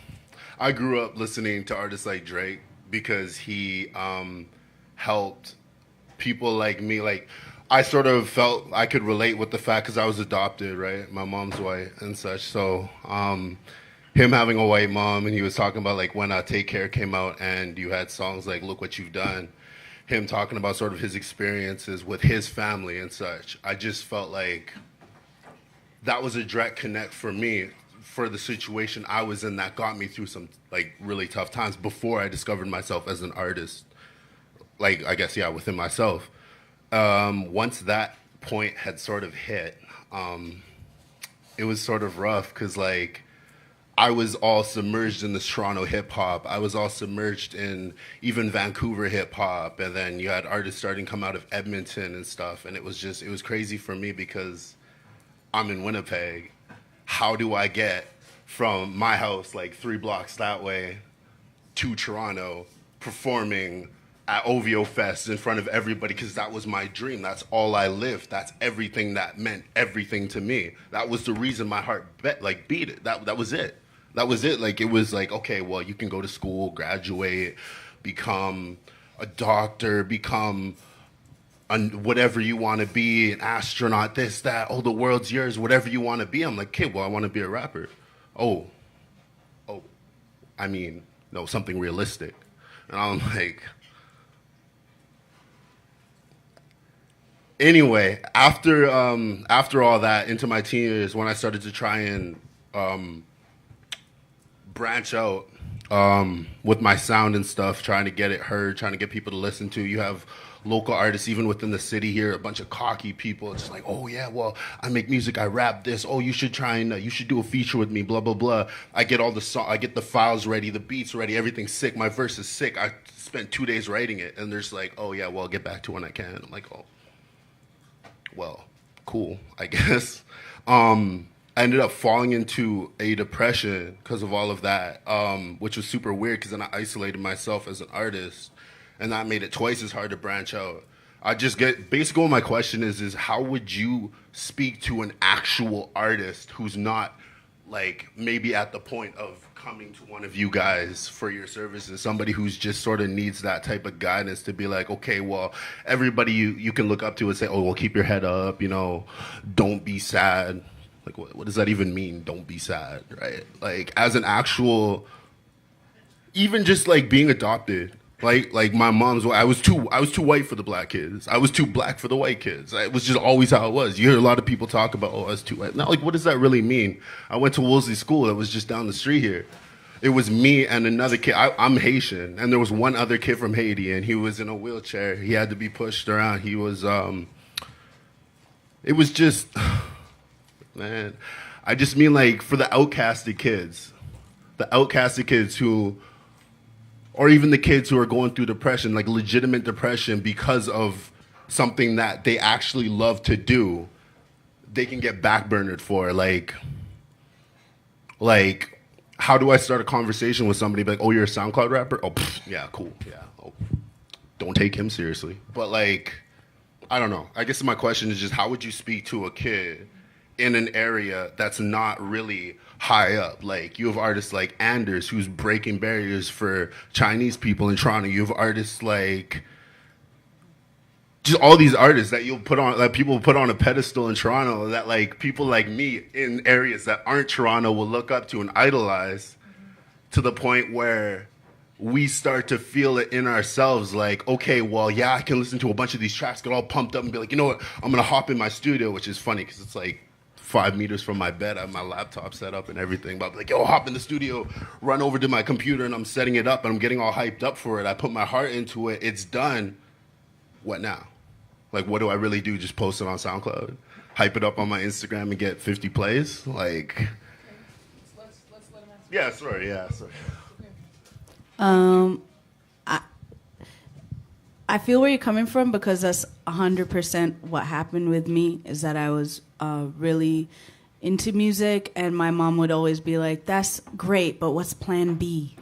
I grew up listening to artists like Drake because he helped people like me. Like, I sort of felt I could relate with the fact, because I was adopted, right? My mom's white and such. So him having a white mom, and he was talking about, like, when Take Care came out and you had songs like Look What You've Done, him talking about sort of his experiences with his family and such. I just felt like that was a direct connect for me, for the situation I was in that got me through some, like, really tough times before I discovered myself as an artist. Like, I guess, yeah, within myself. Once that point had sort of hit, it was sort of rough, because, like, I was all submerged in this Toronto hip hop. I was all submerged in even Vancouver hip hop. And then you had artists starting to come out of Edmonton and stuff. And it was crazy for me because I'm in Winnipeg. How do I get from my house, like 3 blocks that way, to Toronto, performing at OVO Fest in front of everybody? Because that was my dream. That's all I lived. That's everything that meant everything to me. That was the reason my heart beat it. That was it. That was it. Like, it was like, okay, well, you can go to school, graduate, become a doctor, become whatever you want to be, an astronaut, this, that, oh, the world's yours, whatever you want to be. I'm like, okay, well, I want to be a rapper. Oh, I mean, no, something realistic. And I'm like, anyway, after all that, into my teen years, when I started to try and branch out with my sound and stuff, trying to get it heard, trying to get people to listen to. You have local artists, even within the city here, a bunch of cocky people. It's like, oh yeah, well, I make music, I rap this. Oh, you should try and you should do a feature with me. Blah blah blah. I get all the I get the files ready, the beats ready, everything's sick. My verse is sick. I spent 2 days writing it, and there's like, oh yeah, well, I'll get back to when I can. I'm like, oh, well, cool, I guess. I ended up falling into a depression because of all of that, which was super weird because then I isolated myself as an artist, and that made it twice as hard to branch out. Basically what my question is how would you speak to an actual artist who's not, like, maybe at the point of coming to one of you guys for your services, somebody who's just sort of needs that type of guidance to be like, okay, well, everybody you can look up to and say, oh, well, keep your head up, don't be sad. Like, what does that even mean? Don't be sad, right? Like, as an actual, even just like being adopted, like my mom's. I was too white for the black kids. I was too black for the white kids. It was just always how it was. You hear a lot of people talk about, oh, I was too white. Now, like, what does that really mean? I went to Wolseley School that was just down the street here. It was me and another kid. I'm Haitian, and there was one other kid from Haiti, and he was in a wheelchair. He had to be pushed around. He was. It was just. Man, I just mean, like, for the outcasted kids who, or even the kids who are going through depression, like legitimate depression because of something that they actually love to do, they can get backburnered for. Like, how do I start a conversation with somebody like, oh, you're a SoundCloud rapper? Oh, yeah, cool, yeah. Oh, don't take him seriously. But, like, I don't know. I guess my question is just, how would you speak to a kid in an area that's not really high up? Like, you have artists like Anders, who's breaking barriers for Chinese people in Toronto. You have artists like, just all these artists that people put on a pedestal in Toronto that, like, people like me in areas that aren't Toronto will look up to and idolize, to the point where we start to feel it in ourselves, like, okay, well, yeah, I can listen to a bunch of these tracks, get all pumped up and be like, you know what, I'm going to hop in my studio, which is funny because it's like 5 meters from my bed. I have my laptop set up and everything. But I'm like, yo, hop in the studio, run over to my computer, and I'm setting it up, and I'm getting all hyped up for it. I put my heart into it. It's done. What now? Like, what do I really do? Just post it on SoundCloud? Hype it up on my Instagram and get 50 plays? Like, let's let him answer. Yeah, sorry. I feel where you're coming from, because that's 100% what happened with me, is that I was really into music, and my mom would always be like, that's great, but what's plan B?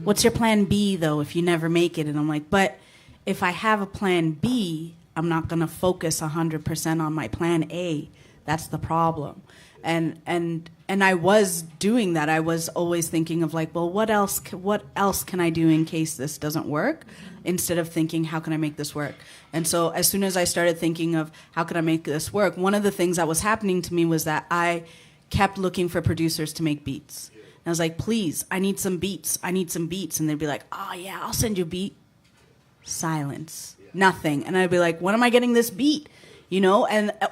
What's your plan B, though, if you never make it? And I'm like, but if I have a plan B, I'm not going to focus 100% on my plan A. That's the problem. And I was doing that. I was always thinking of, like, well, what else can I do in case this doesn't work, instead of thinking, how can I make this work? And so as soon as I started thinking of how can I make this work, one of the things that was happening to me was that I kept looking for producers to make beats. And I was like, please, I need some beats. And they'd be like, oh yeah, I'll send you a beat. Silence. Nothing. And I'd be like, when am I getting this beat?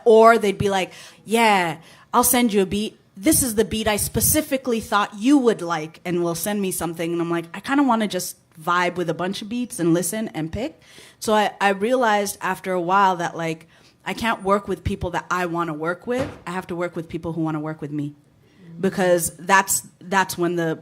Or they'd be like, yeah, I'll send you a beat. This is the beat I specifically thought you would like, and will send me something. And I'm like, I kind of want to just vibe with a bunch of beats and listen and pick. So I realized after a while that, like, I can't work with people that I want to work with. I have to work with people who want to work with me. because that's when the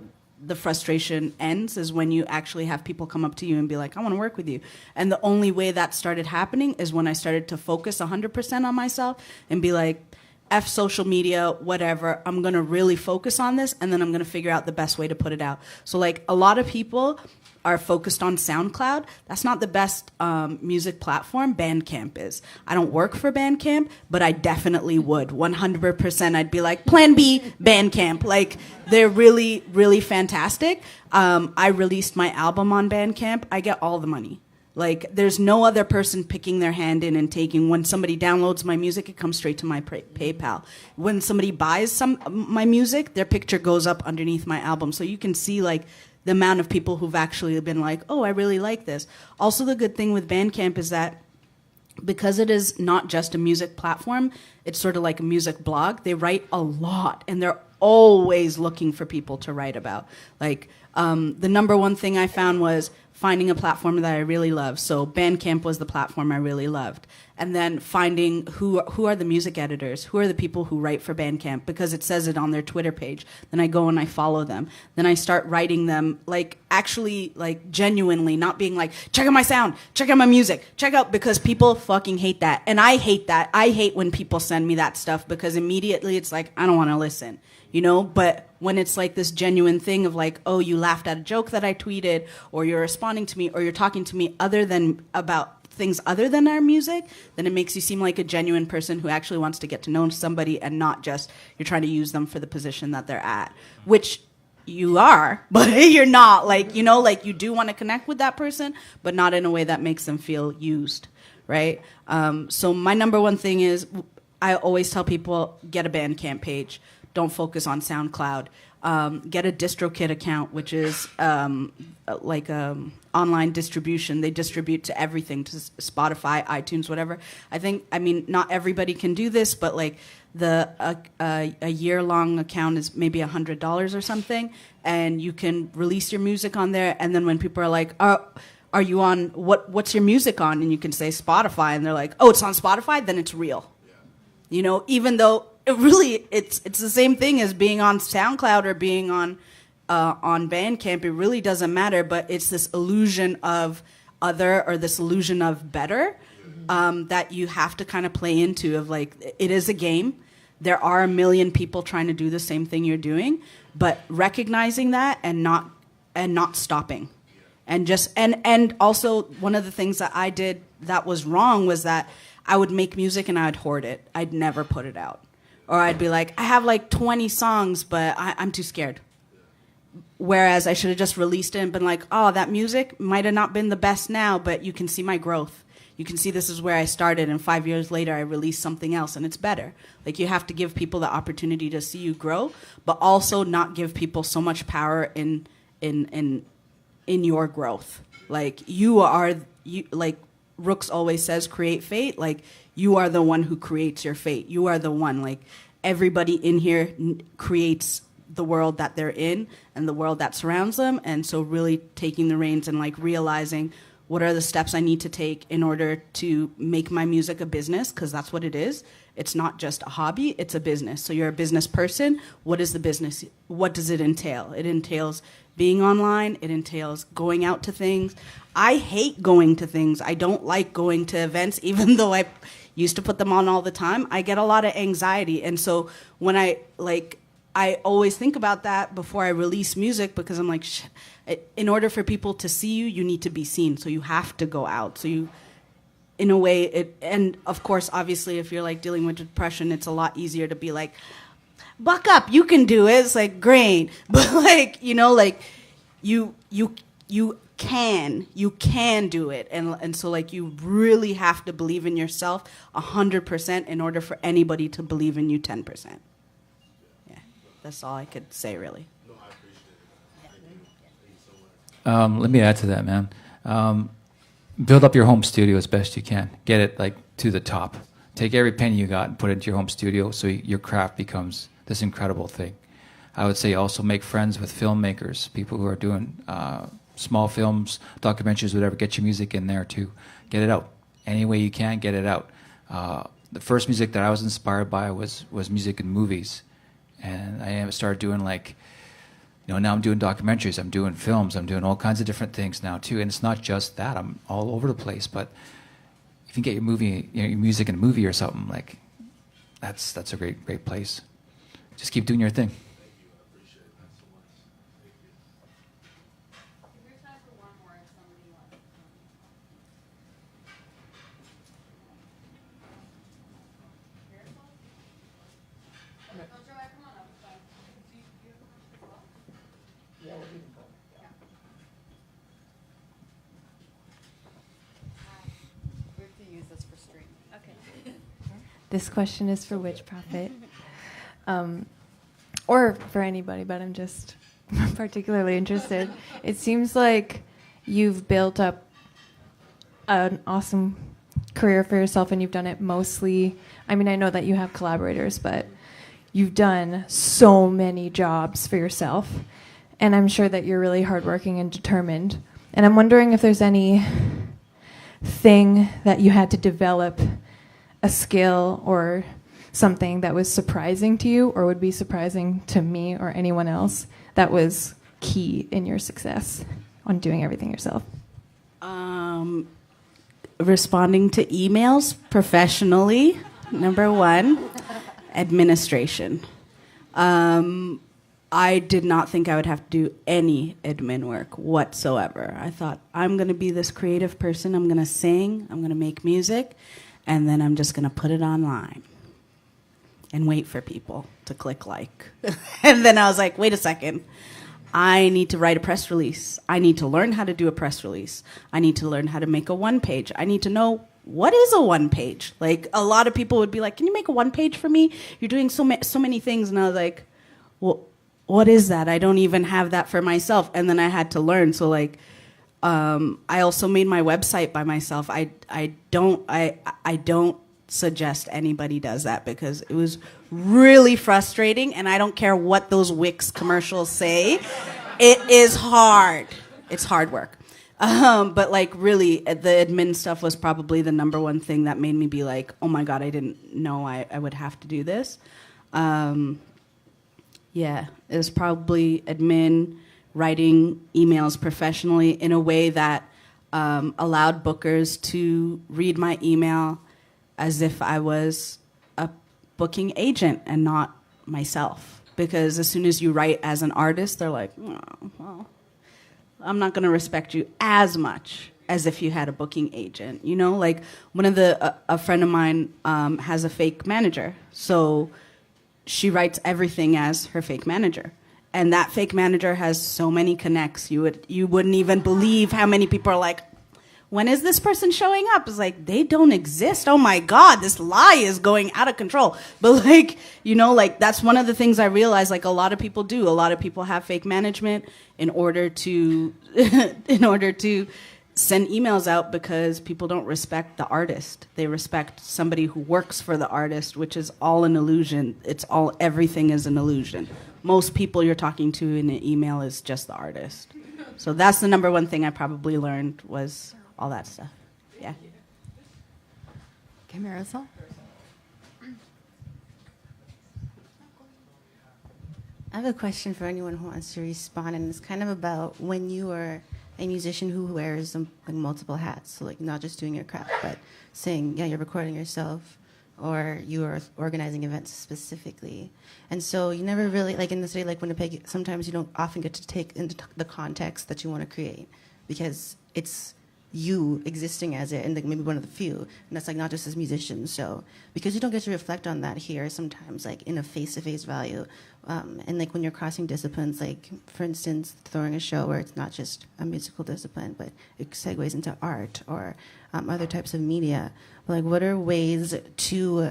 frustration ends, is when you actually have people come up to you and be like, I want to work with you. And the only way that started happening is when I started to focus 100% on myself and be like, F social media, whatever, I'm going to really focus on this, and then I'm going to figure out the best way to put it out. So like a lot of people are focused on SoundCloud. That's not the best music platform. Bandcamp is. I don't work for Bandcamp, but I definitely would. 100% I'd be like, Plan B, Bandcamp. Like, they're really, really fantastic. I released my album on Bandcamp. I get all the money. Like, there's no other person picking their hand in and taking. When somebody downloads my music, it comes straight to my PayPal. When somebody buys my music, their picture goes up underneath my album. So you can see, like, the amount of people who've actually been like, oh, I really like this. Also, the good thing with Bandcamp is that because it is not just a music platform, it's sort of like a music blog. They write a lot, and they're always looking for people to write about. Like, the number one thing I found was finding a platform that I really love. So Bandcamp was the platform I really loved. And then finding who are the music editors, who are the people who write for Bandcamp, because it says it on their Twitter page. Then I go and I follow them. Then I start writing them, like, actually, like, genuinely, not being like, check out my sound, check out my music, check out, because people fucking hate that. And I hate that. I hate when people send me that stuff, because immediately it's like, I don't want to listen. You know, but when it's like this genuine thing of like, oh, you laughed at a joke that I tweeted, or you're responding to me, or you're talking to me about things other than our music, then it makes you seem like a genuine person who actually wants to get to know somebody, and not just you're trying to use them for the position that they're at, which you are, but you're not. Like, you know, like, you do want to connect with that person, but not in a way that makes them feel used, right? So my number one thing is, I always tell people, get a Bandcamp page. Don't focus on SoundCloud. Get a DistroKid account, which is like online distribution. They distribute to everything, to Spotify, iTunes, whatever. I mean, not everybody can do this, but like a year-long account is maybe $100 or something, and you can release your music on there. And then when people are like, are you on, what's your music on? And you can say Spotify, and they're like, oh, it's on Spotify? Then it's real. Yeah. You know, even though it's the same thing as being on SoundCloud or being on Bandcamp. It really doesn't matter, but it's this illusion of other, or this illusion of better, that you have to kind of play into, of like, it is a game. There are a million people trying to do the same thing you're doing, but recognizing that and not stopping. And just and also, one of the things that I did that was wrong was that I would make music and I'd hoard it. I'd never put it out. Or I'd be like, I have like 20 songs, but I'm too scared. Whereas I should have just released it and been like, oh, that music might have not been the best now, but you can see my growth. You can see this is where I started, and 5 years later I released something else, and it's better. Like, you have to give people the opportunity to see you grow, but also not give people so much power in your growth. Like, like Rookz always says, create fate. Like, you are the one who creates your fate. You are the one. Like, everybody in here creates the world that they're in and the world that surrounds them. And so really taking the reins and like realizing what are the steps I need to take in order to make my music a business, because that's what it is. It's not just a hobby, it's a business. So you're a business person. What is the business? What does it entail? It entails being online. It entails going out to things. I hate going to things. I don't like going to events, even though I used to put them on all the time. I get a lot of anxiety. And so when I always think about that before I release music, because I'm like, shit, in order for people to see you, you need to be seen. So you have to go out. So you, in a way, and of course, obviously, if you're like dealing with depression, it's a lot easier to be like, buck up, you can do it. It's like, great. But like, you know, like you can do it. And so like, you really have to believe in yourself 100% in order for anybody to believe in you 10%. That's all I could say, really. No, I appreciate it. Let me add to that, man. Build up your home studio as best you can. Get it like to the top. Take every penny you got and put it into your home studio so your craft becomes this incredible thing. I would say also make friends with filmmakers, people who are doing small films, documentaries, whatever. Get your music in there too. Get it out. Any way you can, get it out. The first music that I was inspired by was music in movies. And I started doing like, now I'm doing documentaries, I'm doing films, I'm doing all kinds of different things now too. And it's not just that, I'm all over the place. But if you can get your movie, your music in a movie or something, like that's a great place. Just keep doing your thing. This question is for which prophet? Or for anybody, but I'm just particularly interested. It seems like you've built up an awesome career for yourself, and you've done it mostly. I mean, I know that you have collaborators, but you've done so many jobs for yourself, and I'm sure that you're really hardworking and determined. And I'm wondering if there's any thing that you had to develop, a skill or something that was surprising to you or would be surprising to me or anyone else that was key in your success on doing everything yourself. Responding to emails professionally, number one. Administration. I did not think I would have to do any admin work whatsoever. I thought, I'm going to be this creative person. I'm going to sing. I'm going to make music. And then I'm just going to put it online and wait for people to click like. And then I was like, wait a second. I need to write a press release. I need to learn how to do a press release. I need to learn how to make a one-page. I need to know what is a one-page. Like, a lot of people would be like, can you make a one-page for me? You're doing so many things. And I was like, well, what is that? I don't even have that for myself. And then I had to learn. So, like, I also made my website by myself. I don't suggest anybody does that because it was really frustrating, and I don't care what those Wix commercials say. It is hard. It's hard work. But like really, the admin stuff was probably the number one thing that made me be like, oh my God, I didn't know I would have to do this. Yeah, it was probably admin, writing emails professionally in a way that allowed bookers to read my email as if I was a booking agent and not myself. Because as soon as you write as an artist, they're like, oh, well, I'm not going to respect you as much as if you had a booking agent. You know, like a friend of mine has a fake manager. So she writes everything as her fake manager. And that fake manager has so many connects. You wouldn't even believe how many people are like, when is this person showing up? It's like, they don't exist. Oh my God, this lie is going out of control. But like, you know, like that's one of the things I realized, like a lot of people do. A lot of people have fake management in order to send emails out because people don't respect the artist. They respect somebody who works for the artist, which is all an illusion. Everything is an illusion. Most people you're talking to in an email is just the artist. So that's the number one thing I probably learned was all that stuff. Yeah. Okay, Marisol? I have a question for anyone who wants to respond, and it's kind of about when you are a musician who wears multiple hats, so like not just doing your craft, but saying, yeah, you're recording yourself, or you are organizing events specifically. And so you never really, like in the city like Winnipeg, sometimes you don't often get to take into the context that you want to create, because it's you existing as it, and like maybe one of the few, and that's like not just as musicians. So because you don't get to reflect on that here sometimes, like in a face-to-face value, and like when you're crossing disciplines, like for instance throwing a show where it's not just a musical discipline but it segues into art or other types of media, like what are ways to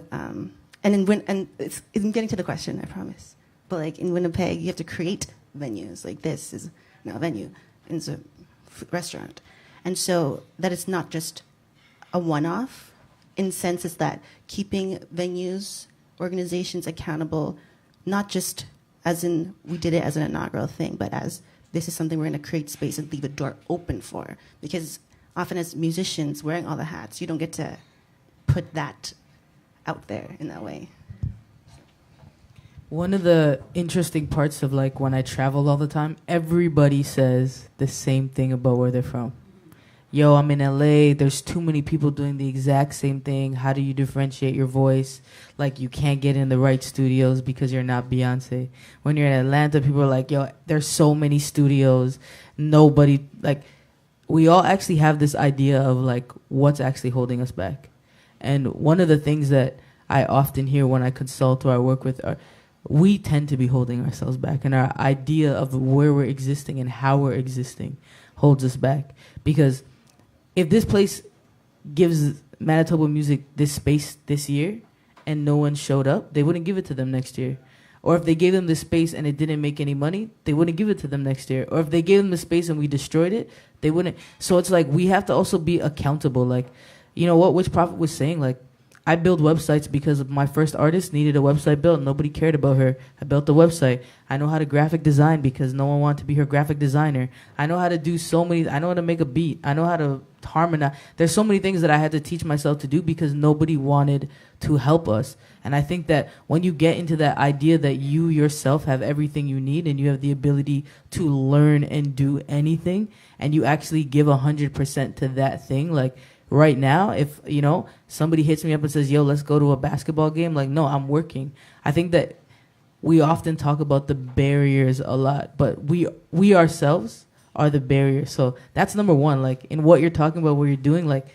and it's getting to the question, I promise, but like in Winnipeg you have to create venues. Like this is now a venue, it's a restaurant. And so that it's not just a one-off, in sense is that keeping venues, organizations accountable, not just as in we did it as an inaugural thing, but as this is something we're going to create space and leave a door open for. Because often as musicians wearing all the hats, you don't get to put that out there in that way. One of the interesting parts of like when I travel all the time, everybody says the same thing about where they're from. Yo, I'm in LA, there's too many people doing the exact same thing. How do you differentiate your voice? Like, you can't get in the right studios because you're not Beyonce. When you're in Atlanta, people are like, yo, there's so many studios. Nobody, like, we all actually have this idea of like what's actually holding us back. And one of the things that I often hear when I consult or I work with are, we tend to be holding ourselves back, and our idea of where we're existing and how we're existing holds us back. Because if this place gives Manitoba music this space this year and no one showed up, they wouldn't give it to them next year. Or if they gave them this space and it didn't make any money, they wouldn't give it to them next year. Or if they gave them the space and we destroyed it, they wouldn't. So it's like we have to also be accountable. Like, you know what Which Prophet was saying? Like, I build websites because my first artist needed a website built. Nobody cared about her. I built the website. I know how to graphic design because no one wanted to be her graphic designer. I know how to do so many. I know how to make a beat. I know how to harmonize. There's so many things that I had to teach myself to do because nobody wanted to help us. And I think that when you get into that idea that you yourself have everything you need and you have the ability to learn and do anything, and you actually give 100% to that thing, like, right now, if, you know, somebody hits me up and says, yo, let's go to a basketball game, like, no, I'm working. I think that we often talk about the barriers a lot, but we ourselves are the barrier. So that's number one. Like, in what you're talking about, what you're doing, like,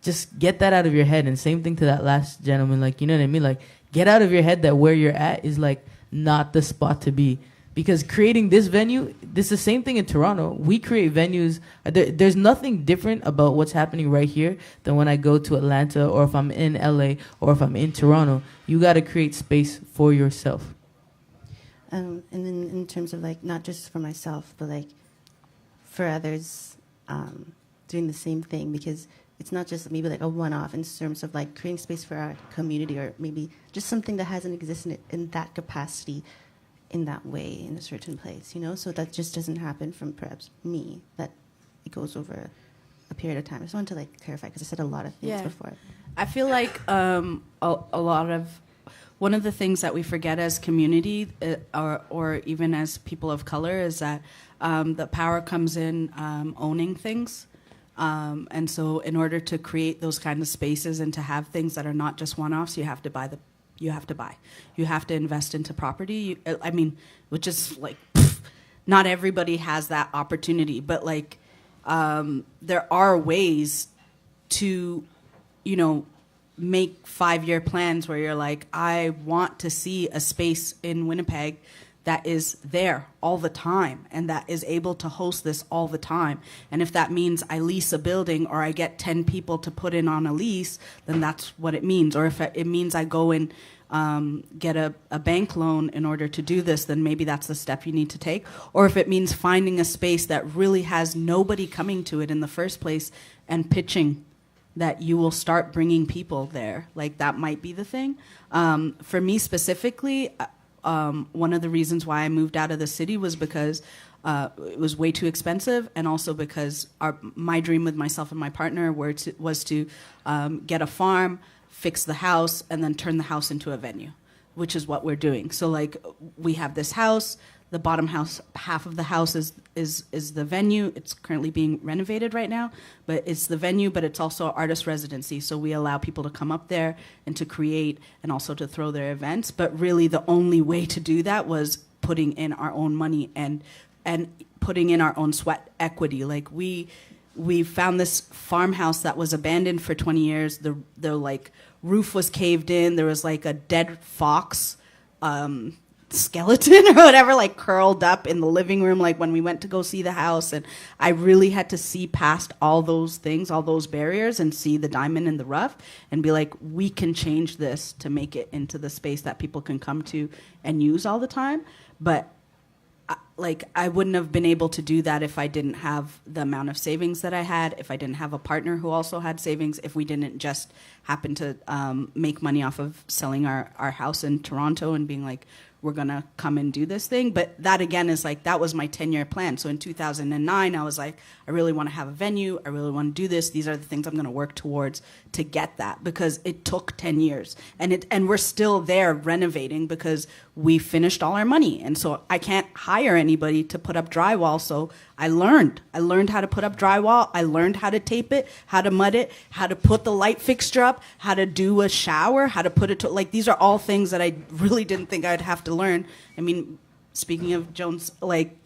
just get that out of your head. And same thing to that last gentleman, like, you know what I mean? Like, get out of your head that where you're at is, like, not the spot to be. Because creating this venue, this is the same thing in Toronto. We create venues. There's nothing different about what's happening right here than when I go to Atlanta, or if I'm in LA, or if I'm in Toronto. You got to create space for yourself. And then in terms of like, not just for myself, but like for others, doing the same thing, because it's not just maybe like a one-off in terms of like creating space for our community, or maybe just something that hasn't existed in that capacity, in that way, in a certain place, you know? So that just doesn't happen from perhaps me, that it goes over a period of time. I just wanted to like clarify, because I said a lot of things before. I feel like a lot of, one of the things that we forget as community, or even as people of color, is that the power comes in owning things. And so in order to create those kind of spaces and to have things that are not just one-offs, you have to buy. You have to invest into property. I mean, which is like, not everybody has that opportunity, but like, there are ways to, you know, make 5-year plans where you're like, I want to see a space in Winnipeg that is there all the time and that is able to host this all the time. And if that means I lease a building, or I get 10 people to put in on a lease, then that's what it means. Or if it means I go and get a bank loan in order to do this, then maybe that's the step you need to take. Or if it means finding a space that really has nobody coming to it in the first place and pitching that you will start bringing people there, like that might be the thing. For me specifically, one of the reasons why I moved out of the city was because it was way too expensive, and also because my dream with myself and my partner was to get a farm, fix the house, and then turn the house into a venue, which is what we're doing. So like, we have this house, the bottom house, half of the house is the venue. It's currently being renovated right now, but it's the venue, but it's also artist residency. So we allow people to come up there and to create and also to throw their events. But really the only way to do that was putting in our own money and putting in our own sweat equity. Like we found this farmhouse that was abandoned for 20 years. The like roof was caved in. There was like a dead fox skeleton or whatever, like curled up in the living room, like when we went to go see the house. And I really had to see past all those things, all those barriers, and see the diamond in the rough and be like, we can change this to make it into the space that people can come to and use all the time. But like, I wouldn't have been able to do that if I didn't have the amount of savings that I had, if I didn't have a partner who also had savings, if we didn't just happen to make money off of selling our house in Toronto and being like, we're going to come and do this thing. But that, again, is like, that was my 10-year plan. So in 2009, I was like, I really want to have a venue. I really want to do this. These are the things I'm going to work towards to get that, because it took 10 years. And we're still there renovating because we finished all our money. And so I can't hire anybody to put up drywall. So I learned how to put up drywall. I learned how to tape it, how to mud it, how to put the light fixture up, how to do a shower, how to put it to, like, these are all things that I really didn't think I'd have to learn. I mean, speaking of Joan's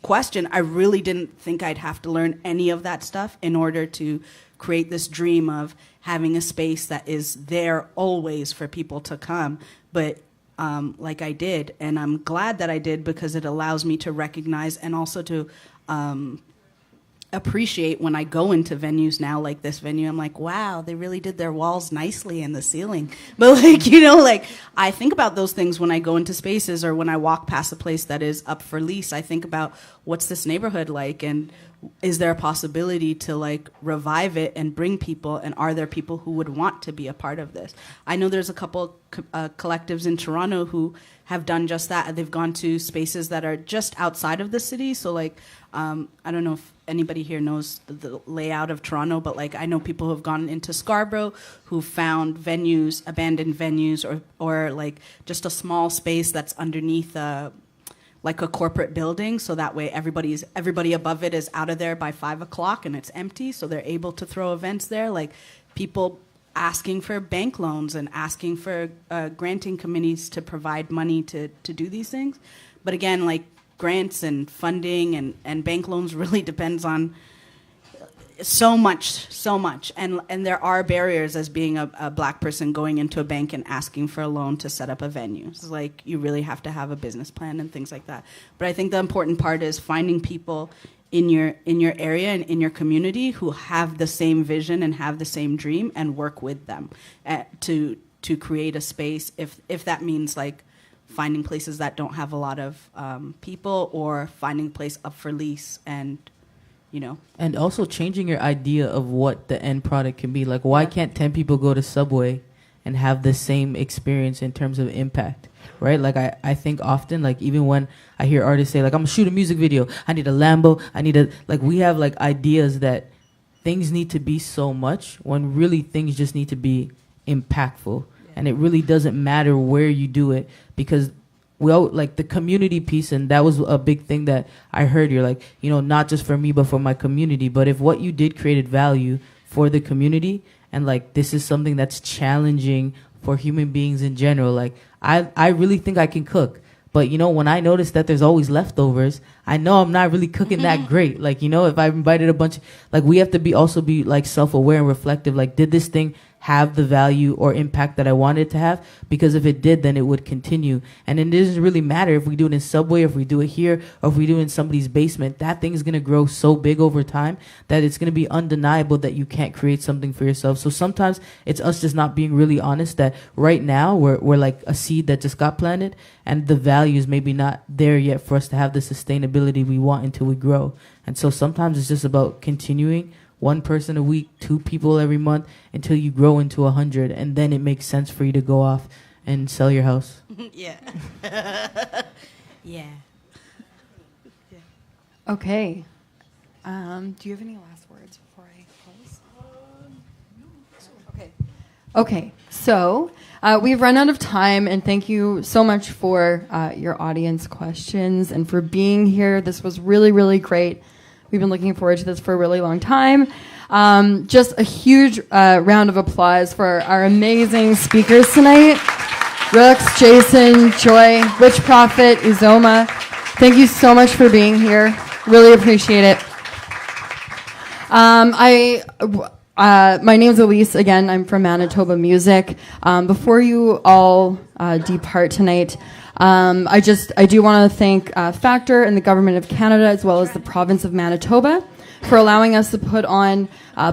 question, I really didn't think I'd have to learn any of that stuff in order to create this dream of having a space that is there always for people to come. But like I did, and I'm glad that I did, because it allows me to recognize and also to appreciate when I go into venues now, like this venue. I'm like, wow, they really did their walls nicely and the ceiling. But I think about those things when I go into spaces, or when I walk past a place that is up for lease. I think about, what's this neighborhood like, and is there a possibility to revive it and bring people, and are there people who would want to be a part of this? I know there's a couple collectives in Toronto who have done just that. They've gone to spaces that are just outside of the city. So I don't know if anybody here knows the layout of Toronto, but I know people who have gone into Scarborough who found venues, abandoned venues, or just a small space that's underneath a corporate building, so that way everybody above it is out of there by 5 o'clock and it's empty, so they're able to throw events there. People asking for bank loans and asking for granting committees to provide money to do these things. But again, grants and funding and bank loans really depends on so much. And there are barriers as being a Black person going into a bank and asking for a loan to set up a venue. It's you really have to have a business plan and things like that. But I think the important part is finding people in your area and in your community who have the same vision and have the same dream, and work with them to create a space, if that means finding places that don't have a lot of people, or finding a place up for lease, and and also changing your idea of what the end product can be. Why can't 10 people go to Subway and have the same experience in terms of impact, right? I think often, even when I hear artists say, I'm gonna shoot a music video, I need a Lambo, I need a, we have ideas that things need to be so much, when really things just need to be impactful. And it really doesn't matter where you do it, because we all the community piece, and that was a big thing that I heard. You're not just for me, but for my community. But if what you did created value for the community, and this is something that's challenging for human beings in general, I really think I can cook. But, when I notice that there's always leftovers, I know I'm not really cooking that great. If I invited a bunch, we have to also be self-aware and reflective. Did this thing have the value or impact that I wanted it to have? Because if it did, then it would continue. And it doesn't really matter if we do it in Subway, if we do it here, or if we do it in somebody's basement. That thing is going to grow so big over time that it's going to be undeniable that you can't create something for yourself. So sometimes it's us just not being really honest that right now we're like a seed that just got planted, and the value is maybe not there yet for us to have the sustainability we want until we grow. And so sometimes it's just about continuing, 1 person a week, 2 people every month, until you grow into 100, and then it makes sense for you to go off and sell your house. Yeah. Yeah. Okay. Do you have any last words before I close? Okay. So we've run out of time, and thank you so much for your audience questions and for being here. This was really, really great. We've been looking forward to this for a really long time. Just a huge round of applause for our amazing speakers tonight. Rookz, Jason, Joy, Witch Prophet, Uzoma. Thank you so much for being here. Really appreciate it. My name's Elise. Again, I'm from Manitoba Music. Before you all depart tonight, I do want to thank Factor and the Government of Canada, as well as the Province of Manitoba, for allowing us to put on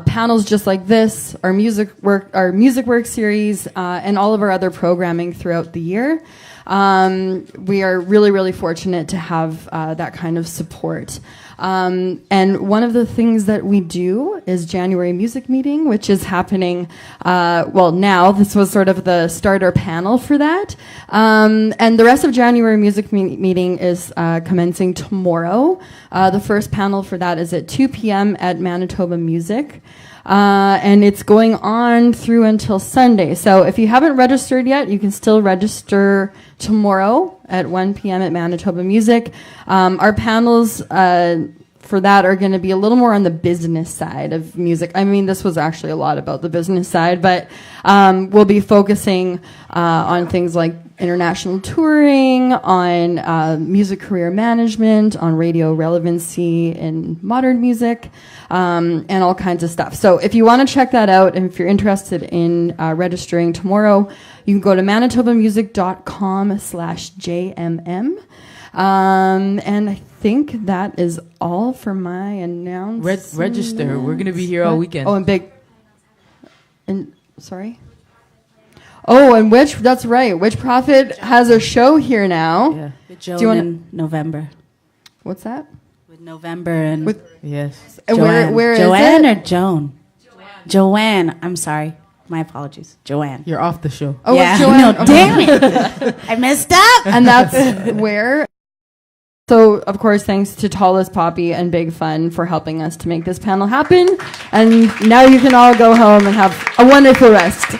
panels just like this, our music work series, and all of our other programming throughout the year. We are really, really fortunate to have that kind of support. And one of the things that we do is January Music Meeting, which is happening, now. This was sort of the starter panel for that. And the rest of January Music Meeting is commencing tomorrow. The first panel for that is at 2 p.m. at Manitoba Music. And it's going on through until Sunday. So if you haven't registered yet, you can still register tomorrow at 1 p.m. at Manitoba Music. Our panels for that are going to be a little more on the business side of music. I mean, this was actually a lot about the business side, but we'll be focusing on things like international touring, on music career management, on radio relevancy in modern music, and all kinds of stuff. So if you want to check that out, and if you're interested in registering tomorrow, you can go to manitobamusic.com/JMM. And I think that is all for my announcement. Register. We're going to be here all weekend. Sorry? Oh, and that's right. Witch Prophet has a show here now. Yeah. With Joan in November. What's that? With November and... Yes. And where is Joanne it? or Joan? Joanne. I'm sorry. My apologies. Joanne. You're off the show. Oh, yeah. it's Joanne. No, damn it. I messed up. And that's where... So, of course, thanks to Tallest Poppy and Big Fun for helping us to make this panel happen. And now you can all go home and have a wonderful rest.